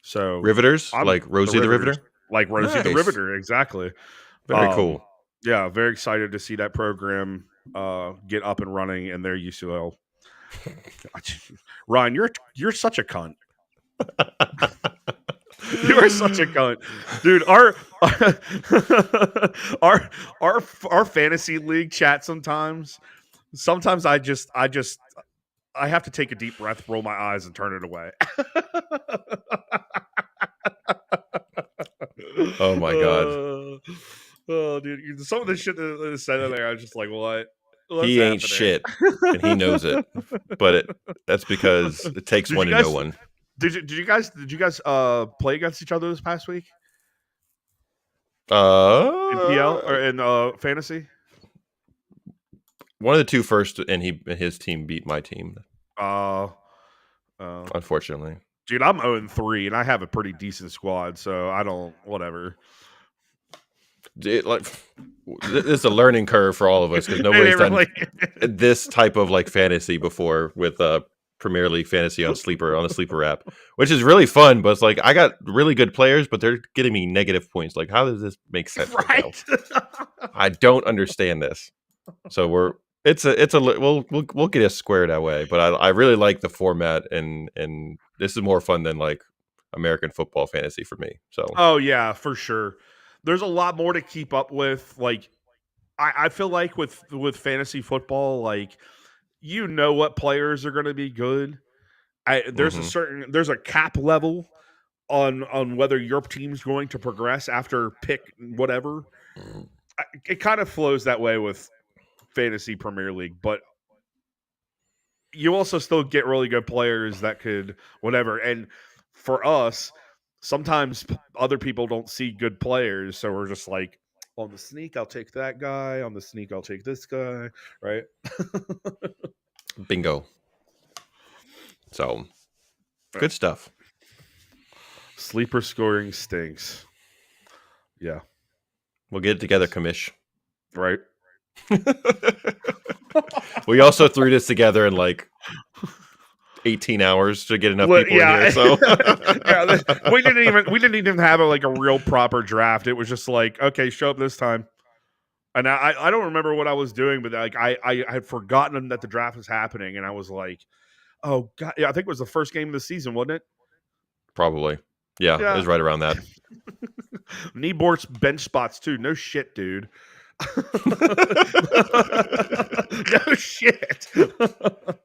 So Riveters, like Rosie the Riveter? Like Rosie the Riveter, exactly. Very cool. Yeah, very excited to see that program get up and running in their UCL. Ryan, you're such a cunt. You are such a cunt, dude. Our fantasy league chat sometimes I have to take a deep breath, roll my eyes, and turn it away. Oh my god. Oh, dude, some of the shit that is said in there, I was just like, what? What's he ain't happening? Shit, and he knows it. But that's because it takes one to know one. Did you guys play against each other this past week? In PL or in fantasy? One of the two first, and his team beat my team. Unfortunately, dude, I'm 0-3, and I have a pretty decent squad, so I don't. Whatever. This is a learning curve for all of us because nobody's done this type of like fantasy before with Premier League fantasy on the sleeper app, which is really fun. But it's like I got really good players, but they're getting me negative points. Like, how does this make sense? Right? I don't understand this. So we'll get it squared that way. But I really like the format, and this is more fun than like American football fantasy for me. So yeah, for sure. There's a lot more to keep up with. Like, I feel like with fantasy football, like, you know what players are going to be good. There's a cap level on whether your team's going to progress after pick whatever. It kind of flows that way with fantasy Premier League, but you also still get really good players that could whatever. And for us, sometimes other people don't see good players, so we're just like, on the sneak, I'll take that guy. On the sneak, I'll take this guy. Right? Bingo. So, good stuff. Sleeper scoring stinks. Yeah. We'll get it together, Commish. Right? We also threw this together in like 18 hours to get enough people in here. So we didn't even have a real proper draft. It was just like, okay, show up this time. And I don't remember what I was doing, but like I had forgotten that the draft was happening, and I was like, oh god, yeah, I think it was the first game of the season, wasn't it? Probably. Yeah. It was right around that. Need more bench spots too. No shit, dude. No shit.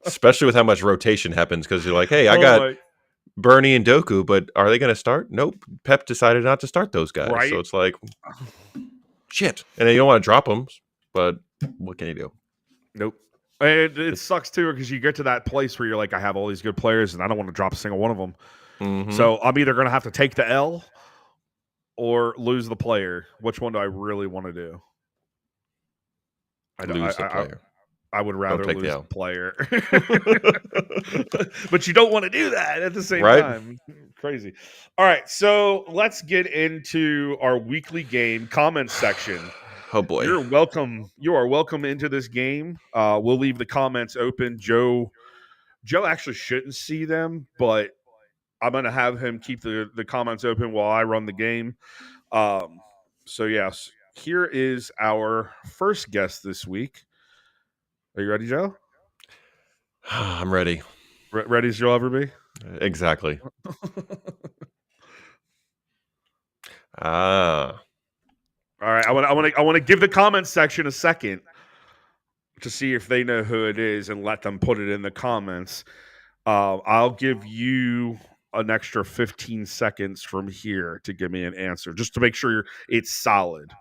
Especially with how much rotation happens, because you're like, hey, I got Bernie and Doku, but are they going to start? Nope. Pep decided not to start those guys. Right. So it's like, shit. And then you don't want to drop them, but what can you do? Nope. And it sucks too, because you get to that place where you're like, I have all these good players and I don't want to drop a single one of them. Mm-hmm. So I'm either going to have to take the L or lose the player. Which one do I really want to do? Lose the player. I would rather take lose the the player. But you don't want to do that at the same Right? time. Crazy. All right, so let's get into our weekly game comments section. Oh boy. You're welcome. You are welcome into this game. We'll leave the comments open. Joe actually shouldn't see them, but I'm gonna have him keep the comments open while I run the game. So yes, here is our first guest this week. Are you ready, Joe? I'm ready. Ready as you'll ever be. Exactly. Ah. All right, I want to give the comments section a second to see if they know who it is and let them put it in the comments. I'll give you an extra 15 seconds from here to give me an answer, just to make sure it's solid.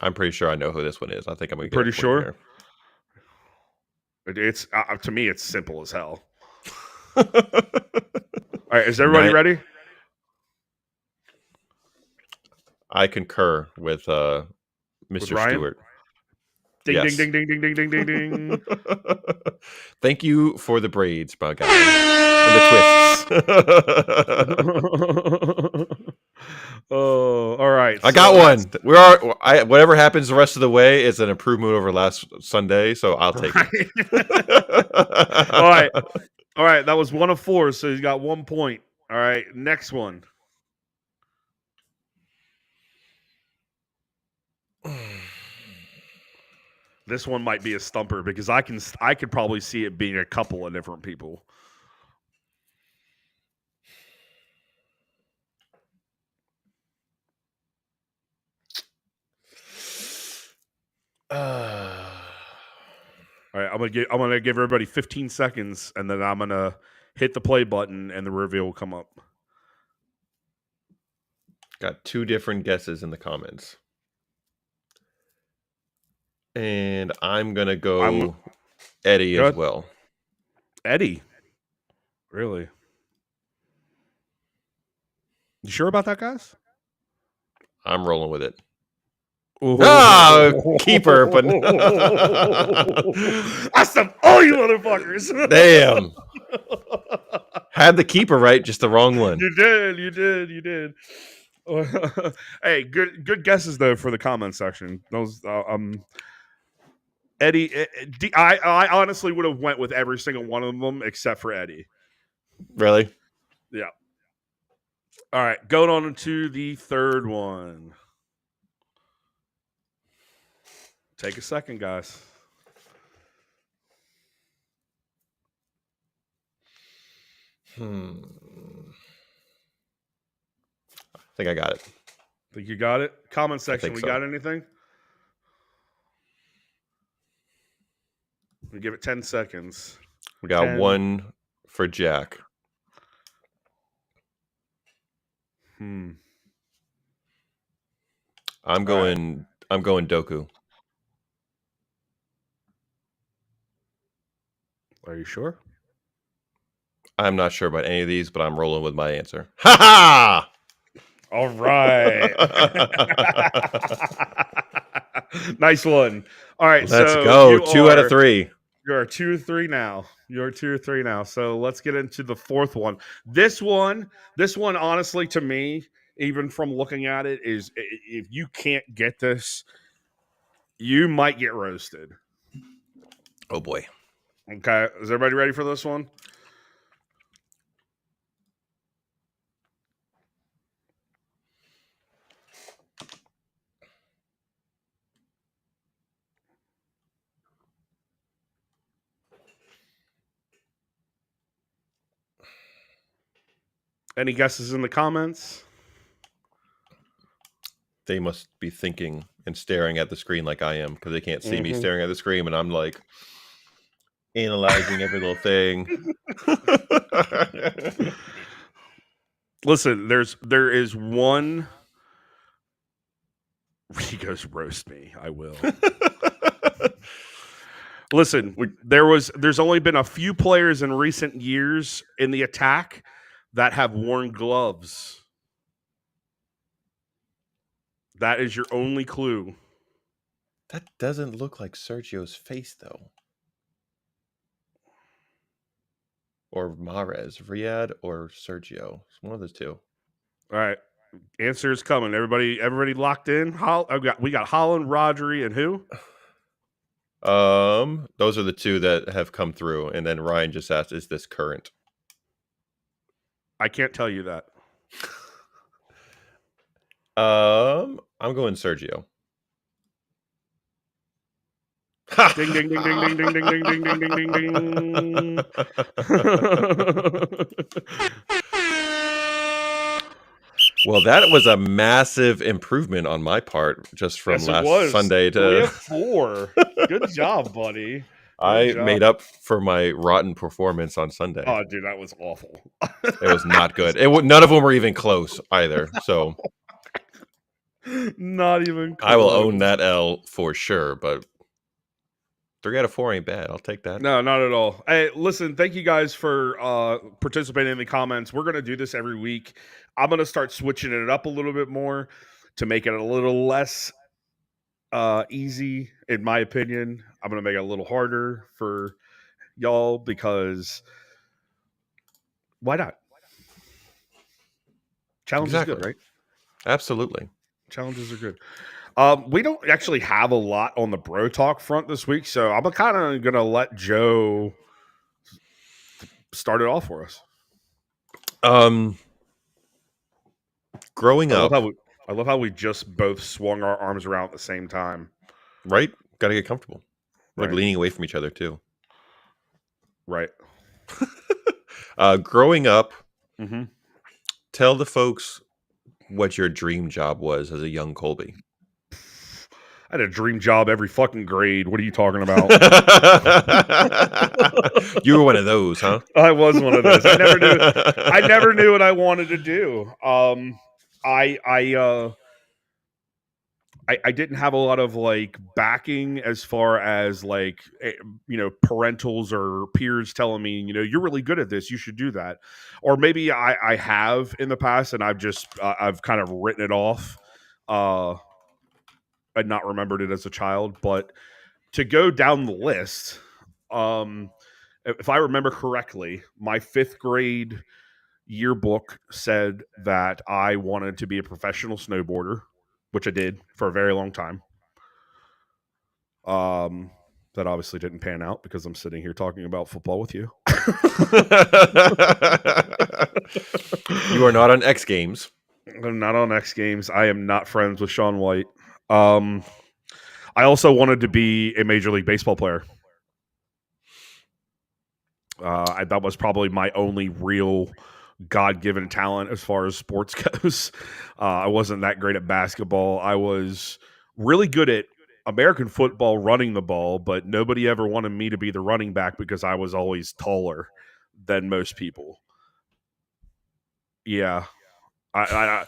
I'm pretty sure I know who this one is. I think I'm gonna get Pretty a point sure. here. It's to me, it's simple as hell. All right, is everybody ready? I concur with Mr. Stewart. Ding, yes. Ding, ding, ding, ding, ding, ding, ding. Thank you for the braids, my guy. And the twists. Oh, all right. I got one. Whatever happens the rest of the way is an improvement over last Sunday, so I'll take it. All right. All right. That was 1 of 4, so he's got 1 point. All right. Next one. This one might be a stumper because I could probably see it being a couple of different people. All right, I'm gonna give everybody 15 seconds, and then I'm gonna hit the play button, and the reveal will come up. Got 2 different guesses in the comments. And I'm going to go Eddie as well. Eddie? Really? You sure about that, guys? I'm rolling with it. Oh, keeper, but I stumped all you motherfuckers. Damn. Had the keeper right, just the wrong one. You did. Hey, good guesses though for the comment section. Those Eddie, I honestly would have went with every single one of them except for Eddie. Really? Yeah. All right, going on to the third one. Take a second, guys. I think I got it. Think you got it? Comment section, we got anything? We give it 10 seconds. We got 10. 1 for Jack. I'm going Doku. Are you sure? I'm not sure about any of these, but I'm rolling with my answer. Ha ha! All right. Nice one. All right. Let's go. 2 out of 3. You're 2 or 3 now. You're 2 or 3 now. So let's get into the fourth one. This one, honestly, to me, even from looking at it, is if you can't get this, you might get roasted. Oh boy. Okay. Is everybody ready for this one? Any guesses in the comments? They must be thinking and staring at the screen like I am because they can't see me staring at the screen, and I'm like analyzing every little thing. Listen, there is one. He goes, roast me. I will. Listen, there's only been a few players in recent years in the attack that have worn gloves. That is your only clue. That doesn't look like Sergio's face, though. Or Mahrez. Riyadh or Sergio. It's one of those two. All right. Answer is coming. Everybody locked in? We got Holland, Rodri, and who? Those are the two that have come through, and then Ryan just asked, "Is this current?" I can't tell you that. I'm going Sergio. Ding ding ding ding ding ding ding ding ding ding ding ding ding. Well, that was a massive improvement on my part, just from Yes, it last was. Sunday 3 to. of 4. Good job, buddy. Good I job. made up for my rotten performance on Sunday. Oh, dude, that was awful. It was not good. None of them were even close either. So Not even close. I will own that L for sure. But 3 out of 4 ain't bad. I'll take that. No, not at all. Hey, listen, thank you guys for participating in the comments. We're going to do this every week. I'm going to start switching it up a little bit more to make it a little less easy, in my opinion. I'm going to make it a little harder for y'all because why not? Challenge is good, right? Absolutely. Challenges are good. We don't actually have a lot on the Bro Talk front this week, so I'm kind of going to let Joe start it off for us. Growing up, I love how we just both swung our arms around at the same time. right? Got to get comfortable. Like Right. leaning away from each other too. Right. Growing up, Mm-hmm. tell the folks what your dream job was as a young Colby. I had a dream job every fucking grade. What are you talking about? You were one of those, huh? I was one of those. I never knew what I wanted to do. I didn't have a lot of like backing as far as like parentals or peers telling me, you're really good at this, you should do that. Or maybe I have in the past and I've kind of written it off and not remembered it as a child. But to go down the list, if I remember correctly, my 5th grade yearbook said that I wanted to be a professional snowboarder, which I did for a very long time. That obviously didn't pan out because I'm sitting here talking about football with you. You are not on X Games. I'm not on X Games. I am not friends with Shaun White. I also wanted to be a Major League Baseball player. That was probably my only real God-given talent as far as sports goes. I wasn't that great at basketball. I was really good at American football running the ball, but nobody ever wanted me to be the running back because I was always taller than most people. Yeah. I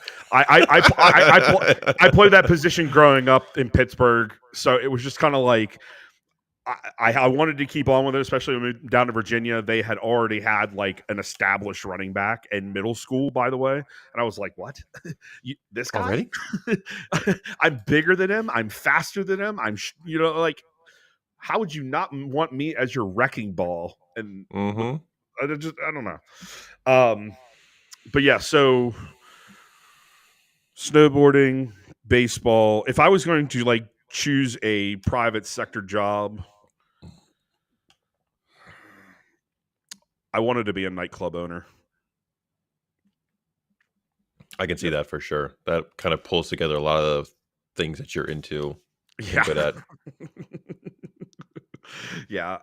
played that position growing up in Pittsburgh, so it was just kind of like I wanted to keep on with it, especially when we moved down to Virginia. They had already had like an established running back in middle school, by the way. And I was like, what? This guy? Already? I'm bigger than him. I'm faster than him. Like, how would you not want me as your wrecking ball? And I don't know. But yeah, so snowboarding, baseball. If I was going to like choose a private sector job, I wanted to be a nightclub owner. I can see that for sure. That kind of pulls together a lot of the things that you're into. Yeah. Good at. Yeah.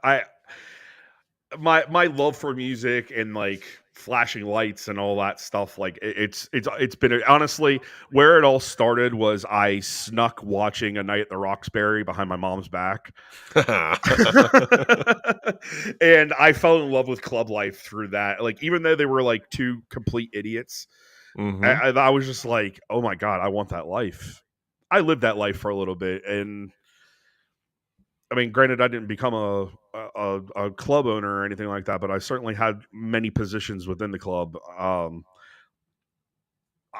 My love for music and like flashing lights and all that stuff, like it's been honestly where it all started was I snuck watching A Night at the Roxbury behind my mom's back. And I fell in love with club life through that. Like, even though they were like 2 complete idiots, I was just like, oh my God, I want that life. I lived that life for a little bit. And I mean, granted, I didn't become a club owner or anything like that, but I certainly had many positions within the club. I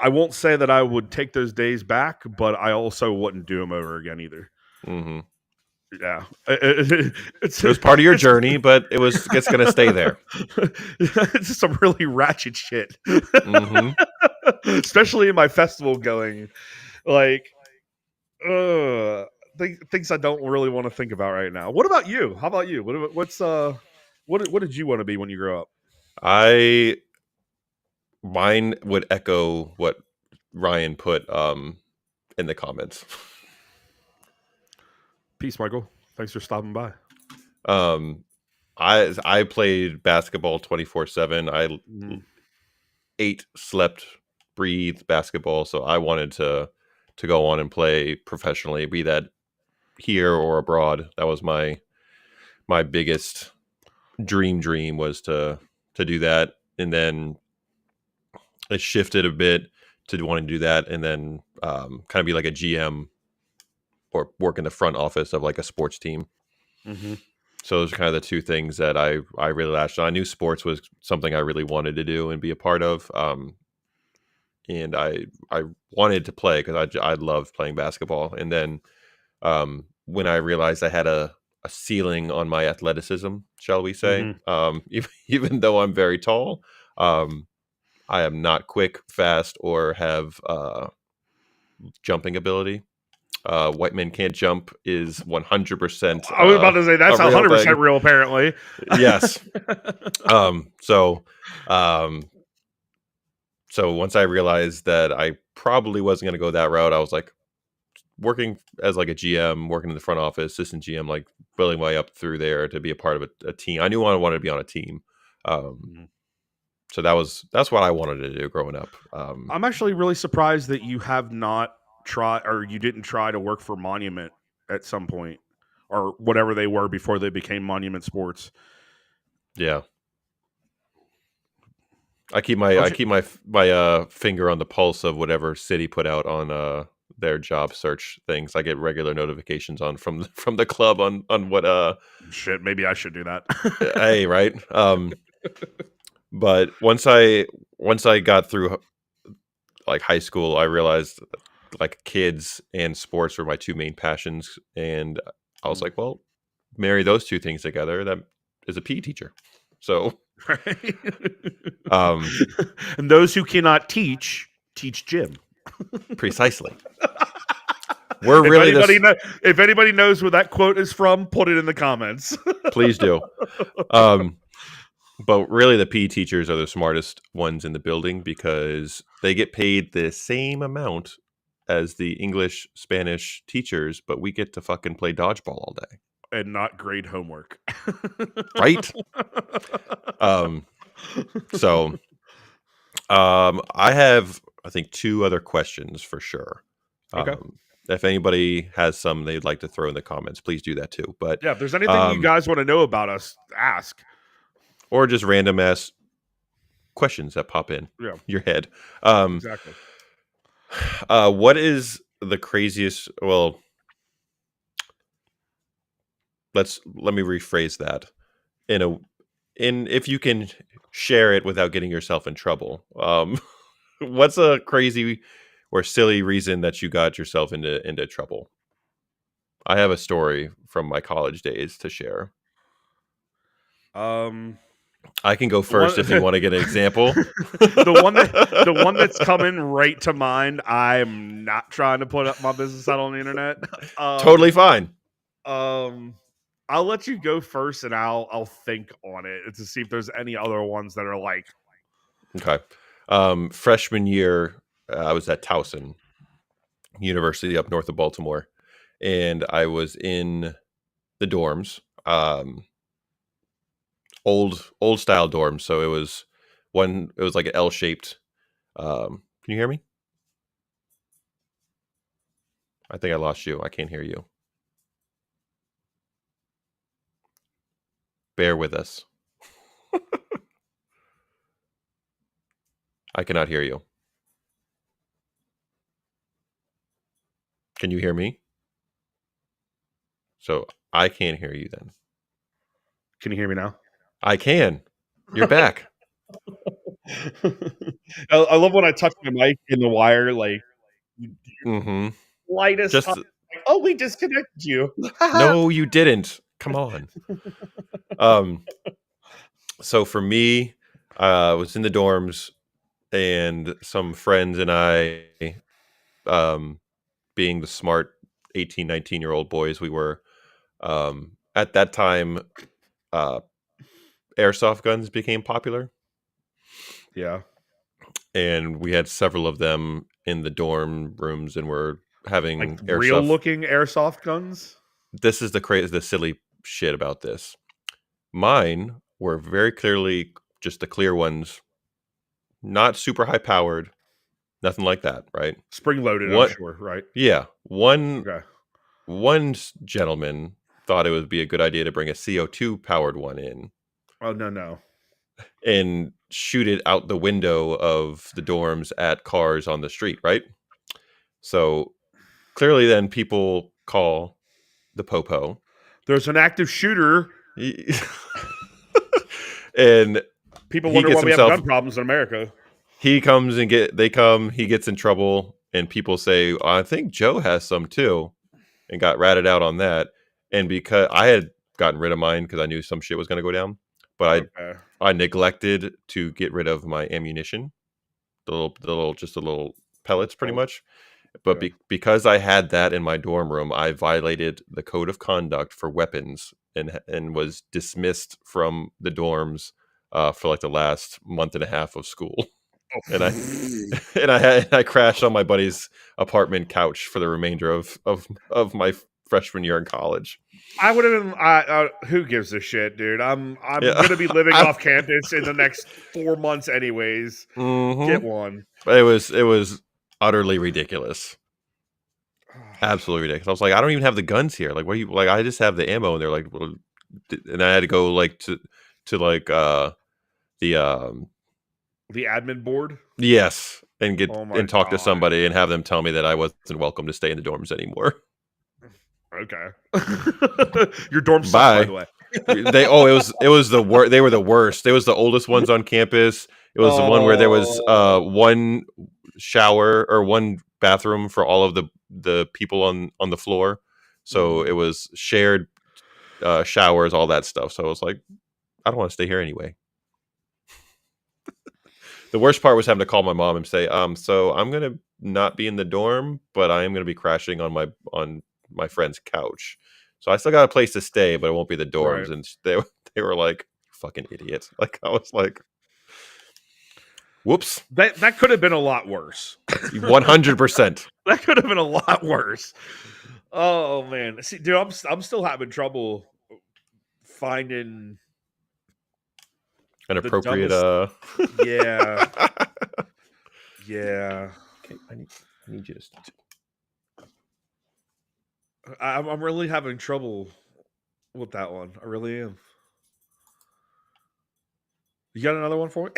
won't say that I would take those days back, but I also wouldn't do them over again either. Yeah, It was part of your journey, but it's going to stay there. it's just some really ratchet shit, Hmm. especially in my festival going. Like, uh, things I don't really want to think about right now. What about you? How about you? What did you want to be when you grew up? I Mine would echo what Ryan put in the comments. Peace, Michael. Thanks for stopping by. Um, I played basketball 24/7. I Mm, ate, slept, breathed basketball, so I wanted to go on and play professionally, be that here or abroad. That was my biggest dream was to do that, and then it shifted a bit to wanting to do that, and then kind of be like a GM or work in the front office of like a sports team. hmm So those are kind of the two things that I really latched on. I knew sports was something I really wanted to do and be a part of. And I wanted to play because I loved playing basketball. And then when I realized I had a ceiling on my athleticism, shall we say, hmm even though I'm very tall, um, I am not quick, fast, or have jumping ability. White men can't jump is 100% I was about to say a that's real 100% thing. real, apparently. Yes. So um, so once I realized that I probably wasn't going to go that route, I was like working as like a GM, working in the front office, assistant GM, like building my way up through there to be a part of a team. I knew I wanted to be on a team. Um, Mhm. so that's what I wanted to do growing up. I'm actually really surprised that you have not tried or you didn't try to work for Monument at some point or whatever they were before they became Monument Sports. Yeah, I Don't you? keep my finger on the pulse of whatever city put out on their job search things. I get regular notifications on from the club on what Shit, maybe I should do that. hey, right. But once I got through like high school, I realized like kids and sports were my two main passions, and I was Mm. like, well, marry those two things together. That is a PE teacher. So Right? um, And those who cannot teach gym. precisely, we're If really anybody this. know, if anybody knows where that quote is from, put it in the comments. Please do. Um, but really, the PE teachers are the smartest ones in the building because they get paid the same amount as the English, Spanish teachers, but we get to fucking play dodgeball all day, And not grade homework. right? Um, so I have, I think, two other questions for sure. Okay. If anybody has some they'd like to throw in the comments, please do that too. But Yeah, if there's anything you um, guys want to know about us, ask. or just random ass questions that pop in Yeah, your head. Um, exactly. what is the craziest? Well, let me rephrase that in a in if you can share it without getting yourself in trouble. What's a crazy or silly reason that you got yourself into trouble? I have a story from my college days to share. Um, I can go the one, first if you want to get an example. the one that's coming right to mind. I'm not trying to put up my business out on the internet. Totally fine. Um, I'll let you go first, and I'll think on it to see if there's any other ones that are like. Okay. Freshman year, I was at Towson University up north of Baltimore, and I was in the dorms, old style dorms. So it was like an L shaped. Can you hear me? I think I lost you. I can't hear you. Bear with us. I cannot hear you. Can you hear me? So I can't hear you then. Can you hear me now? I can. You're back. I love when I touch my mic in the wire, like Hmm. lightest Just touch. oh, we disconnected you. No, you didn't. Come on. So for me, I was in the dorms, and some friends and I, um, being the smart 18, 19-year-old boys we were, at that time, uh, airsoft guns became popular, Yeah, and we had several of them in the dorm rooms, and we're like having real airsoft. looking airsoft guns. This is the silly shit about this. Mine were very clearly just the clear ones, not super high powered, nothing like that, right? Spring loaded, I'm What? sure, right? Yeah, Okay. one gentleman thought it would be a good idea to bring a CO2 powered one in Oh no, no. and shoot it out the window of the dorms at cars on the street, right? So clearly, then people call the popo. There's an active shooter. He- and People he wonder why gets we have himself gun problems in America. he comes and he gets in trouble, and people say, I think Joe has some too, and got ratted out on that. And because I had gotten rid of mine because I knew some shit was going to go down, but Okay. I neglected to get rid of my ammunition, just the little pellets, pretty Oh, much. But yeah. because I had that in my dorm room, I violated the code of conduct for weapons, and was dismissed from the dorms for like the last month and a half of school. And I Oh. I crashed on my buddy's apartment couch for the remainder of my freshman year in college. I would have been. Who gives a shit, dude? I'm Yeah, gonna be living off campus in the next 4 months, anyways. Get mm-hmm. one. It was utterly ridiculous, absolutely ridiculous. I was like, I don't even have the guns here. Like, what do you like? I just have the ammo, and they're like, well, and I had to go like to like the The admin board. yes, and get Oh my and talk to god. somebody and have them tell me that I wasn't welcome to stay in the dorms anymore. Okay. Your dorm sucks, by Bye. the way. It was the worst. They were the worst. It was the oldest ones on campus. It was the one where there was Oh. one shower or one bathroom for all of the people on the floor. So it was shared showers, all that stuff. So I was like, I don't want to stay here anyway. The worst part was having to call my mom and say, so I'm gonna not be in the dorm, but I am gonna be crashing on my friend's couch. So I still got a place to stay, but it won't be the Right. dorms. And they were like, fucking idiot. Like, I was like, whoops. That could have been a lot worse. 100%. That could have been a lot worse. Oh man. See, dude, I'm still having trouble finding An the appropriate dumbest. Yeah. Yeah. Okay, I need you to I'm really having trouble with that one. I really am. You got another one for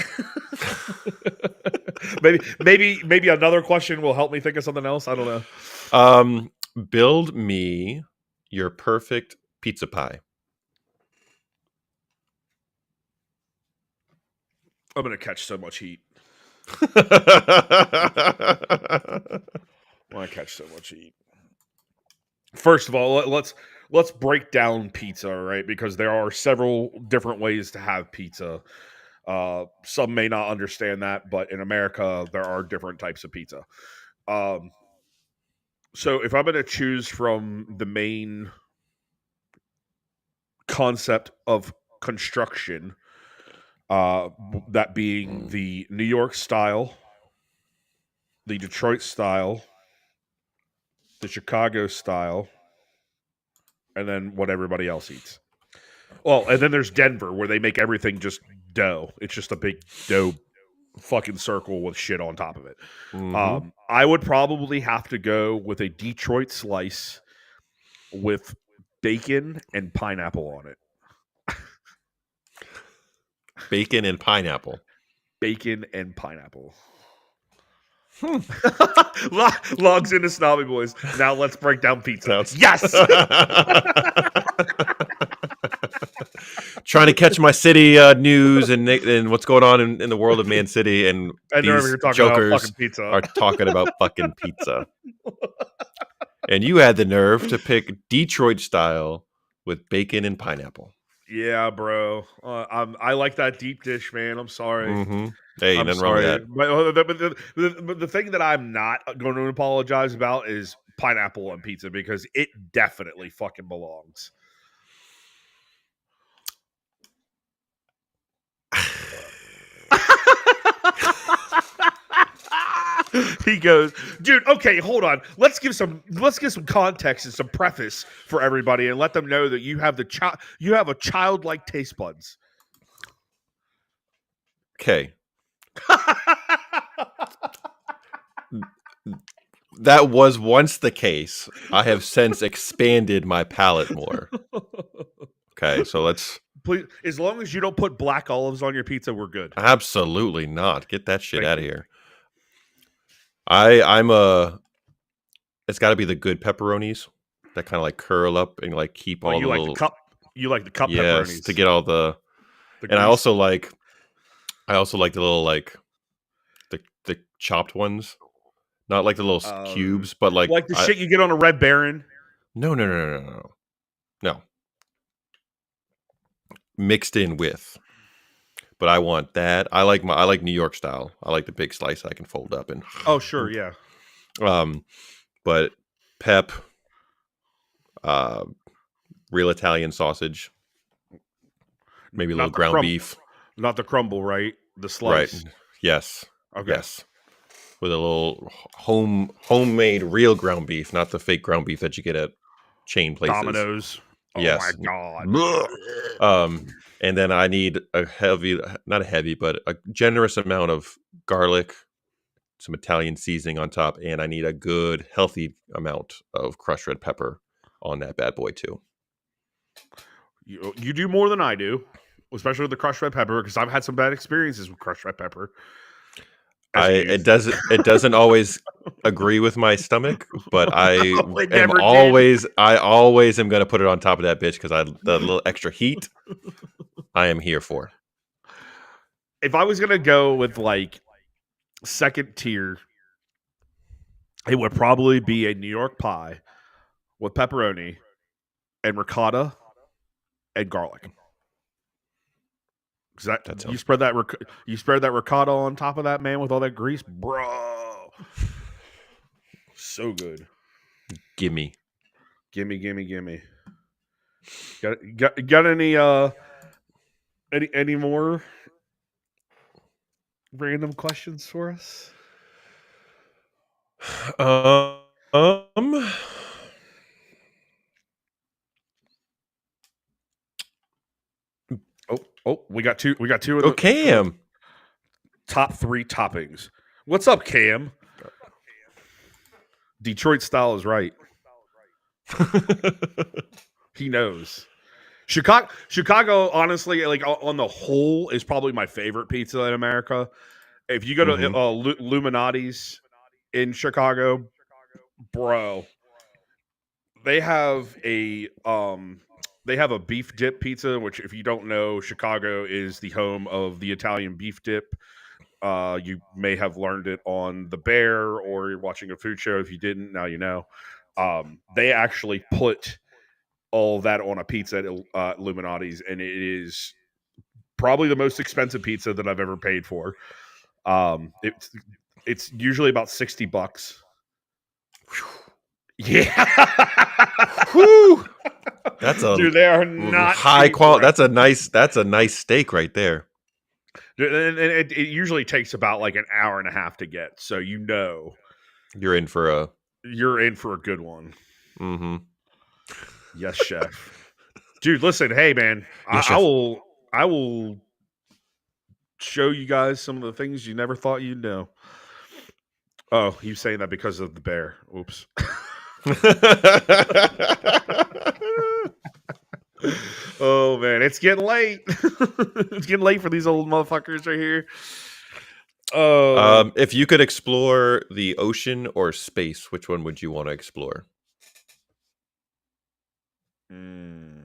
me? maybe another question will help me think of something else. I don't know. build me your perfect pizza pie. I'm gonna catch so much heat. I catch so much heat. First of all, let's break down pizza, right? Because there are several different ways to have pizza. Some may not understand that, but in America, there are different types of pizza. Um, so if I'm going to choose from the main concept of construction, that being the New York style, the Detroit style, the Chicago style, and then what everybody else eats. Well, and then there's Denver where they make everything just dough. It's just a big dough fucking circle with shit on top of it. Mm-hmm. I would probably have to go with a Detroit slice with bacon and pineapple on it. Bacon and pineapple. Bacon and pineapple. Logs into Snobby Boys. Now let's break down pizza. Yes! Trying to catch my city news and what's going on in the world of Man City, and they're over these here talking about jokers fucking pizza. are talking about fucking pizza. And you had the nerve to pick Detroit style with bacon and pineapple. Yeah, bro. I like that deep dish, man. I'm sorry. Mm-hmm. Hey, I'm nothing wrong with sorry. that. But the thing that I'm not going to apologize about is pineapple on pizza because it definitely fucking belongs. He goes, dude. Okay, hold on. Let's give some context and some preface for everybody, and let them know that you have a childlike taste buds. Okay. That was once the case. I have since expanded my palate more. Okay, so let's Please, as long as you don't put black olives on your pizza, we're good. absolutely not get that shit Thank out of you. here. I'm a. It's got to be the good pepperonis that kind of like curl up and like keep Oh, all the you like the little cup? You like the cup yes to pepperonis? get all the. The And grease? I also like the little like the chopped ones, not like the little cubes, but Like the shit you get on a Red Baron? no mixed in with. But I want that. I like New York style. I like the big slice I can fold up and Oh, sure, yeah. um but pep, uh real Italian sausage, maybe a little Not the ground crumb, beef. not the crumble, right? The Right. slice. Yes. Okay. Yes. With a little homemade real ground beef, not the fake ground beef that you get at chain places. Dominoes. Oh my Yes. god. Blech. And then I need a heavy, not a heavy, but a generous amount of garlic, some Italian seasoning on top, and I need a good, healthy amount of crushed red pepper on that bad boy too. You do more than I do, especially with the crushed red pepper, because I've had some bad experiences with crushed red pepper as I a it youth. doesn't always agree with my stomach, but Oh, it never did. I always am gonna put it on top of that bitch because the little extra heat I am here for. If I was gonna go with like second tier, it would probably be a New York pie with pepperoni and ricotta and garlic. Because that That you sounds spread that you spread that ricotta on top of that, man, with all that grease, bro. So good. gimme. Gimme, gimme, gimme. Got any more random questions for us? Um. We got two. We got two of Oh, the Cam. top three toppings. What's up, Cam? Detroit style is right. He knows. Chicago, honestly, like on the whole, is probably my favorite pizza in America. If you go to hmm Luminati's in Chicago, bro, they have a beef dip pizza, which if you don't know, Chicago is the home of the Italian beef dip. You may have learned it on The Bear or you're watching a food show. If you didn't, now you know. They actually put all that on a pizza at Illuminati's, and it is probably the most expensive pizza that I've ever paid for. It's usually about $60. Yeah, Whew. That's a dude, they are not high cheap, quality. bro. That's a nice steak right there. And it usually takes about like an hour and a half to get, so you know You're in for a. you're in for a good one. Mm-hmm. Yes, chef. Dude, listen, hey man, Yes, I chef. will I will show you guys some of the things you never thought you'd know. Oh, you saying that because of the bear? Oops. Oh man, it's getting late. It's getting late for these old motherfuckers right here. Oh, If you could explore the ocean or space, which one would you want to explore? mm,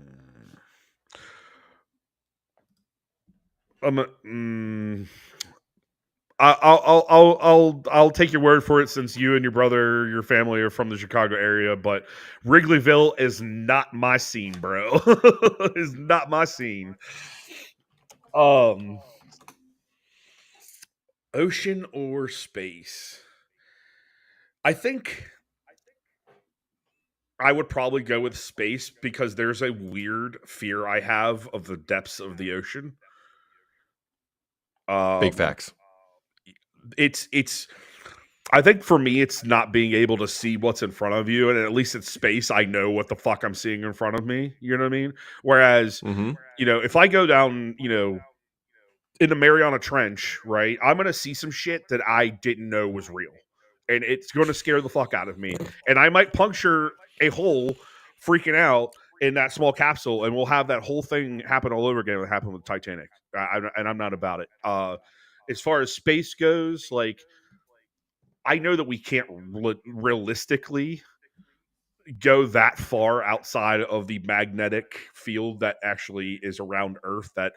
I'm a, mm, I'll take your word for it since you and your brother, your family are from the Chicago area, but Wrigleyville is not my scene, bro. Is not my scene. Um, Ocean or space? I think I would probably go with space because there's a weird fear I have of the depths of the ocean. Big Um, facts. it's I think for me, it's not being able to see what's in front of you, and at least in space, I know what the fuck I'm seeing in front of me. You know what I mean? Whereas, Mm-hmm. if I go down, in the Mariana Trench, right, I'm gonna see some shit that I didn't know was real, and it's gonna scare the fuck out of me, and I might puncture a hole, freaking out in that small capsule, and we'll have that whole thing happen all over again. What happened with Titanic, and I'm not about it. As far as space goes, like I know that we can't realistically go that far outside of the magnetic field that actually is around Earth that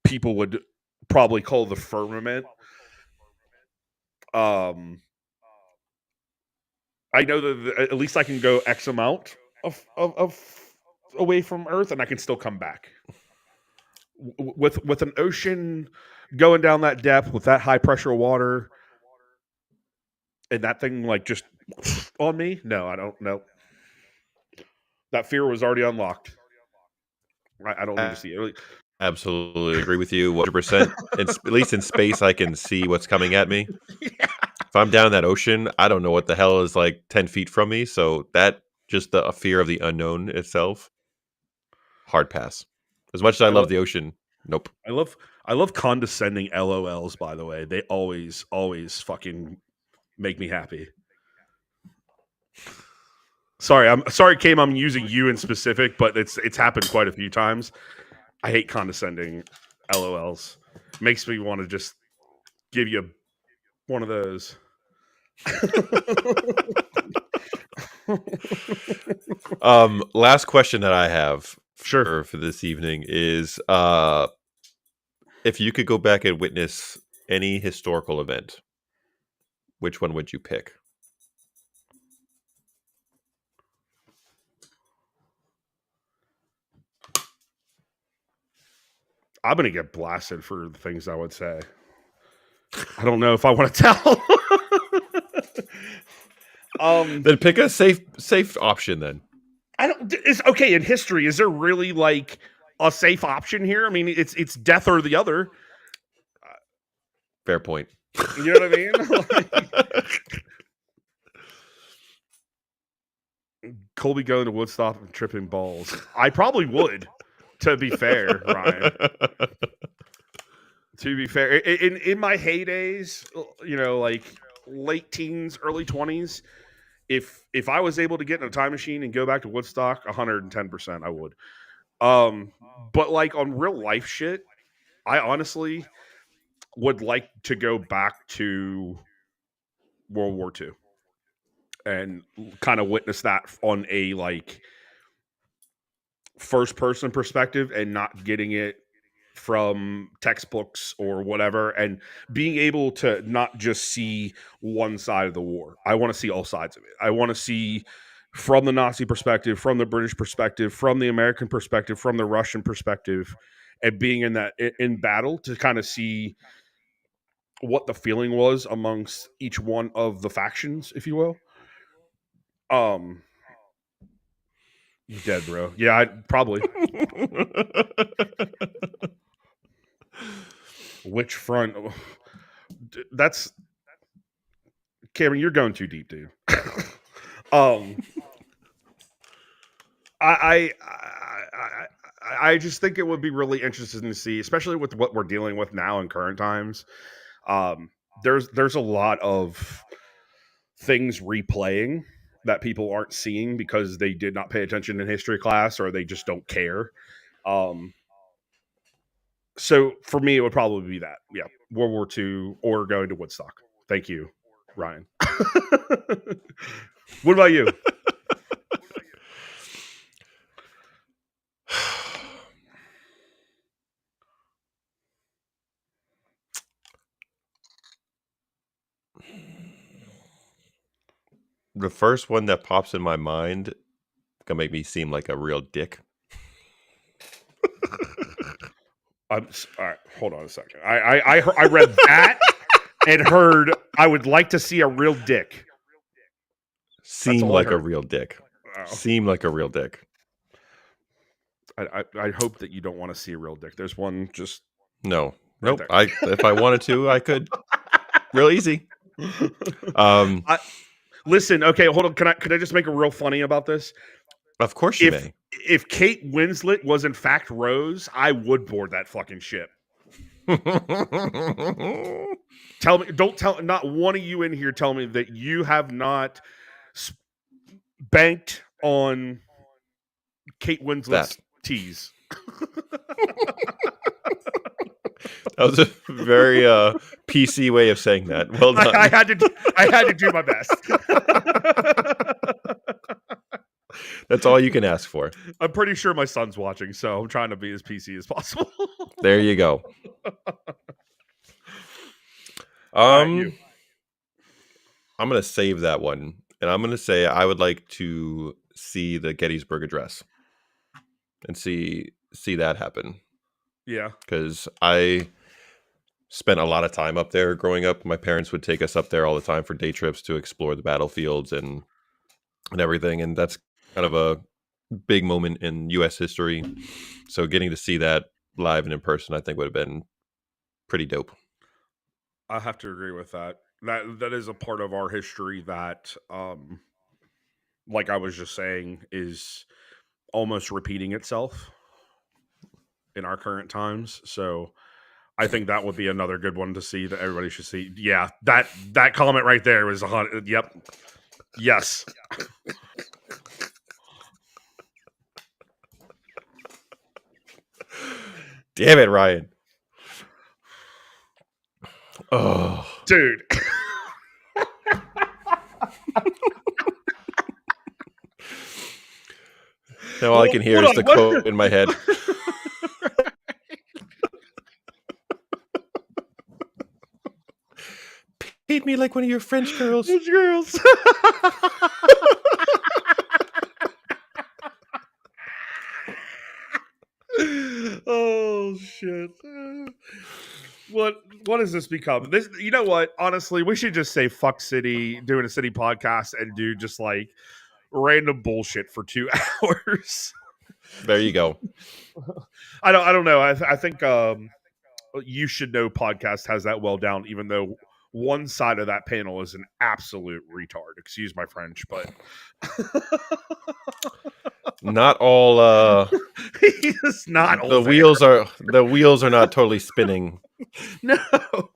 people would probably call the firmament. Um, I know that at least I can go X amount of away from Earth, and I can still come back. With an ocean going down that depth with that high pressure water and that thing like just on me, no, I don't know. That fear was already unlocked. I don't need to see it. Absolutely agree with you 100%. At least in space, I can see what's coming at me. If I'm down in that ocean, I don't know what the hell is like 10 feet from me. So that just a fear of the unknown itself, hard pass. As much as I I love love the ocean, nope. I love I love condescending LOLs, by the way. They always fucking make me happy. Sorry, I'm sorry, Cam, I'm using you in specific, but it's happened quite a few times. I hate condescending LOLs. Makes me want to just give you one of those. Last question that I have Sure. for this evening is if you could go back and witness any historical event, which one would you pick? I'm gonna get blasted for the things I would say. I don't know if I want to tell. Then pick a safe option then. I don't. Is okay in history. Is there really like a safe option here? I mean, it's death or the other. Fair point. You know what I mean? Like, Colby going to Woodstock and tripping balls. I probably would. To be fair, Ryan. To be fair, in my heydays, like late teens, early 20s, if I was able to get in a time machine and go back to Woodstock, 110% I would. But like on real life shit, I honestly would like to go back to World War II and kind of witness that on a like first person perspective and not getting it from textbooks or whatever, and being able to not just see one side of the war. I want to see all sides of it. I want to see from the Nazi perspective, from the British perspective, from the American perspective, from the Russian perspective, and being in that in battle to kind of see what the feeling was amongst each one of the factions, if you will. Um, you dead, bro. Yeah, I probably. Which front? That's Cameron. You're going too deep, dude. um, I just think it would be really interesting to see, especially with what we're dealing with now in current times. Um, there's a lot of things replaying that people aren't seeing because they did not pay attention in history class or they just don't care. Um, so for me, it would probably be that. Yeah, World War II or going to Woodstock. Thank you, Ryan. What about you? The first one that pops in my mind gonna make me seem like a real dick. All right, hold on a second. I read that and heard I would like to see a real dick. That's Seem all I like a heard. real dick. Oh. Seem like a real dick. I hope that you don't want to see a real dick. There's one just No. right Nope. there. If I wanted to, I could. Real easy. Um, Listen, okay, hold on. Can I just make a real funny about this? of course you may. If Kate Winslet was in fact Rose, I would board that fucking ship. Tell me, don't tell, not one of you in here tell me that you have not banked on Kate Winslet's tease. That was a very PC way of saying that. Well done. I had to do my best. That's all you can ask for. I'm pretty sure my son's watching, so I'm trying to be as PC as possible. There you go. You. I'm gonna save that one, and I'm gonna say I would like to see the Gettysburg Address and see that happen. Yeah, because I spent a lot of time up there growing up. My parents would take us up there all the time for day trips to explore the battlefields and everything, and that's kind of a big moment in U.S. history. So getting to see that live and in person, I think would have been pretty dope. I have to agree with that. That is a part of our history that, like I was just saying, is almost repeating itself in our current times. So I think that would be another good one to see that everybody should see. Yeah, that comment right there was 100. Yep. Yes. Damn it, Ryan. Oh, dude. Now all I can hear is the quote in my head. Paint me like one of your French girls. French girls. Oh shit. What has this become? This, you know what? Honestly, we should just say fuck city, doing a city podcast and do just like random bullshit for 2 hours. There you go. I don't know. I think You Should Know podcast has that well down, even though one side of that panel is an absolute retard. Excuse my French, but not all it's not all the there. wheels are not totally spinning. No.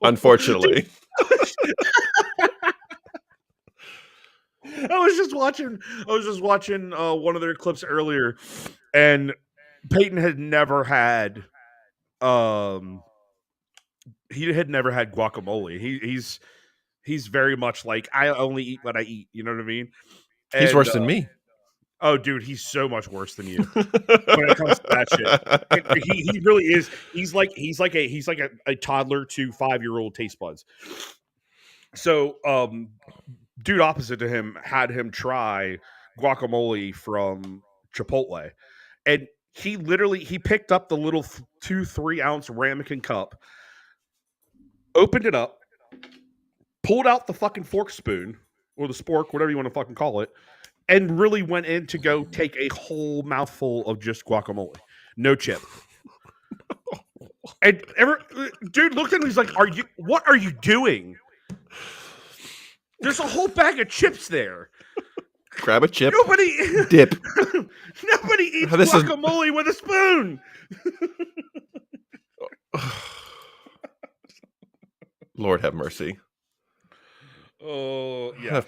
Unfortunately. I was just watching one of their clips earlier, and Peyton had never had he had never had guacamole. He's very much like, I only eat what I eat. You know what I mean? He's worse than me. Oh, dude, he's so much worse than you when it comes to that shit. He really is. He's like a toddler to 5-year-old taste buds. So, dude opposite to him had him try guacamole from Chipotle, and he picked up the little 2-3 ounce ramekin cup, opened it up, pulled out the fucking fork spoon or the spork, whatever you want to fucking call it, and really went in to go take a whole mouthful of just guacamole, no chip. And dude looked at him. He's like, what are you doing? There's a whole bag of chips there. Grab a chip. Nobody dip. Nobody eats guacamole with a spoon. Lord have mercy. Oh yeah.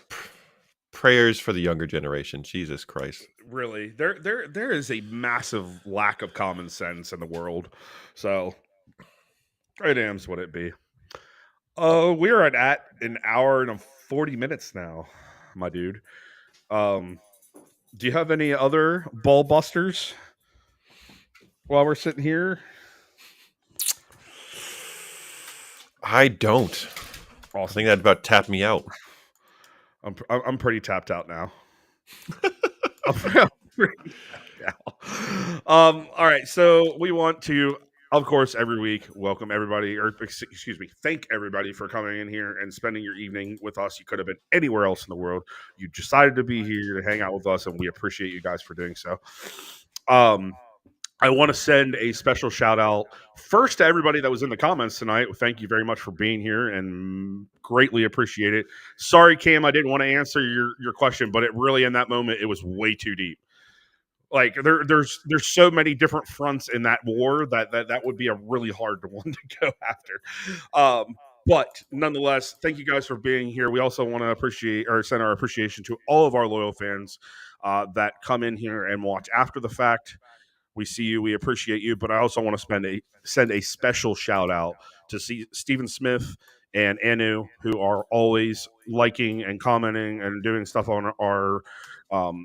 Prayers for the younger generation. Jesus Christ. Really, there is a massive lack of common sense in the world. So, great damns would it be? We are at an hour and 40 minutes now, my dude. Do you have any other ball busters while we're sitting here? I don't. Awesome. I think that about tapped me out. I'm pretty tapped out now. I'm pretty tapped out. All right, so we want to, of course, every week welcome everybody, or excuse me, thank everybody for coming in here and spending your evening with us. You could have been anywhere else in the world. You decided to be here to hang out with us, and we appreciate you guys for doing so. I want to send a special shout out first to everybody that was in the comments tonight. Thank you very much for being here and greatly appreciate it. Sorry, Cam, I didn't want to answer your question, but it really in that moment it was way too deep. Like there's so many different fronts in that war that would be a really hard one to go after. But nonetheless, thank you guys for being here. We also want to appreciate or send our appreciation to all of our loyal fans that come in here and watch after the fact. We see you. We appreciate you. But I also want to send a special shout out to Stephen Smith and Anu, who are always liking and commenting and doing stuff on our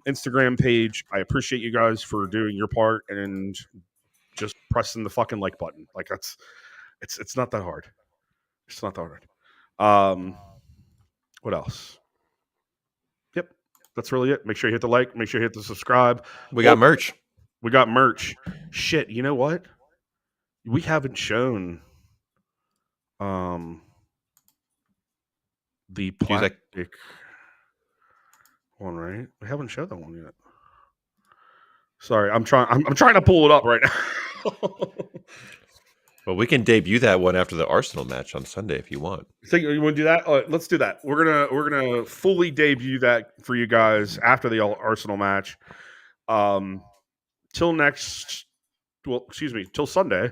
Instagram page. I appreciate you guys for doing your part and just pressing the fucking like button. Like it's not that hard. It's not that hard. What else? Yep, that's really it. Make sure you hit the like. Make sure you hit the subscribe. We got merch. We got merch. Shit, you know what? We haven't shown the plastic one, right? We haven't showed that one yet. Sorry, I'm trying to pull it up right now. Well, we can debut that one after the Arsenal match on Sunday if you want. Think you want to do that? Let's do that. We're gonna fully debut that for you guys after the Arsenal match. Till Sunday.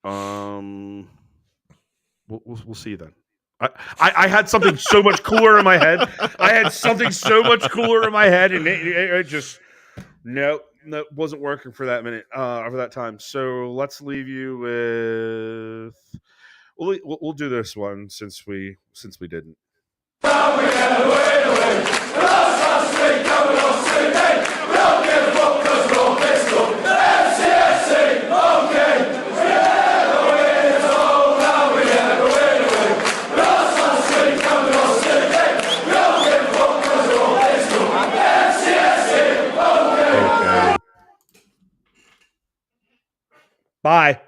We'll see you then. I had something so much cooler in my head. And it just no, wasn't working for that minute, for that time. So let's leave you with we'll do this one since we didn't. Bye.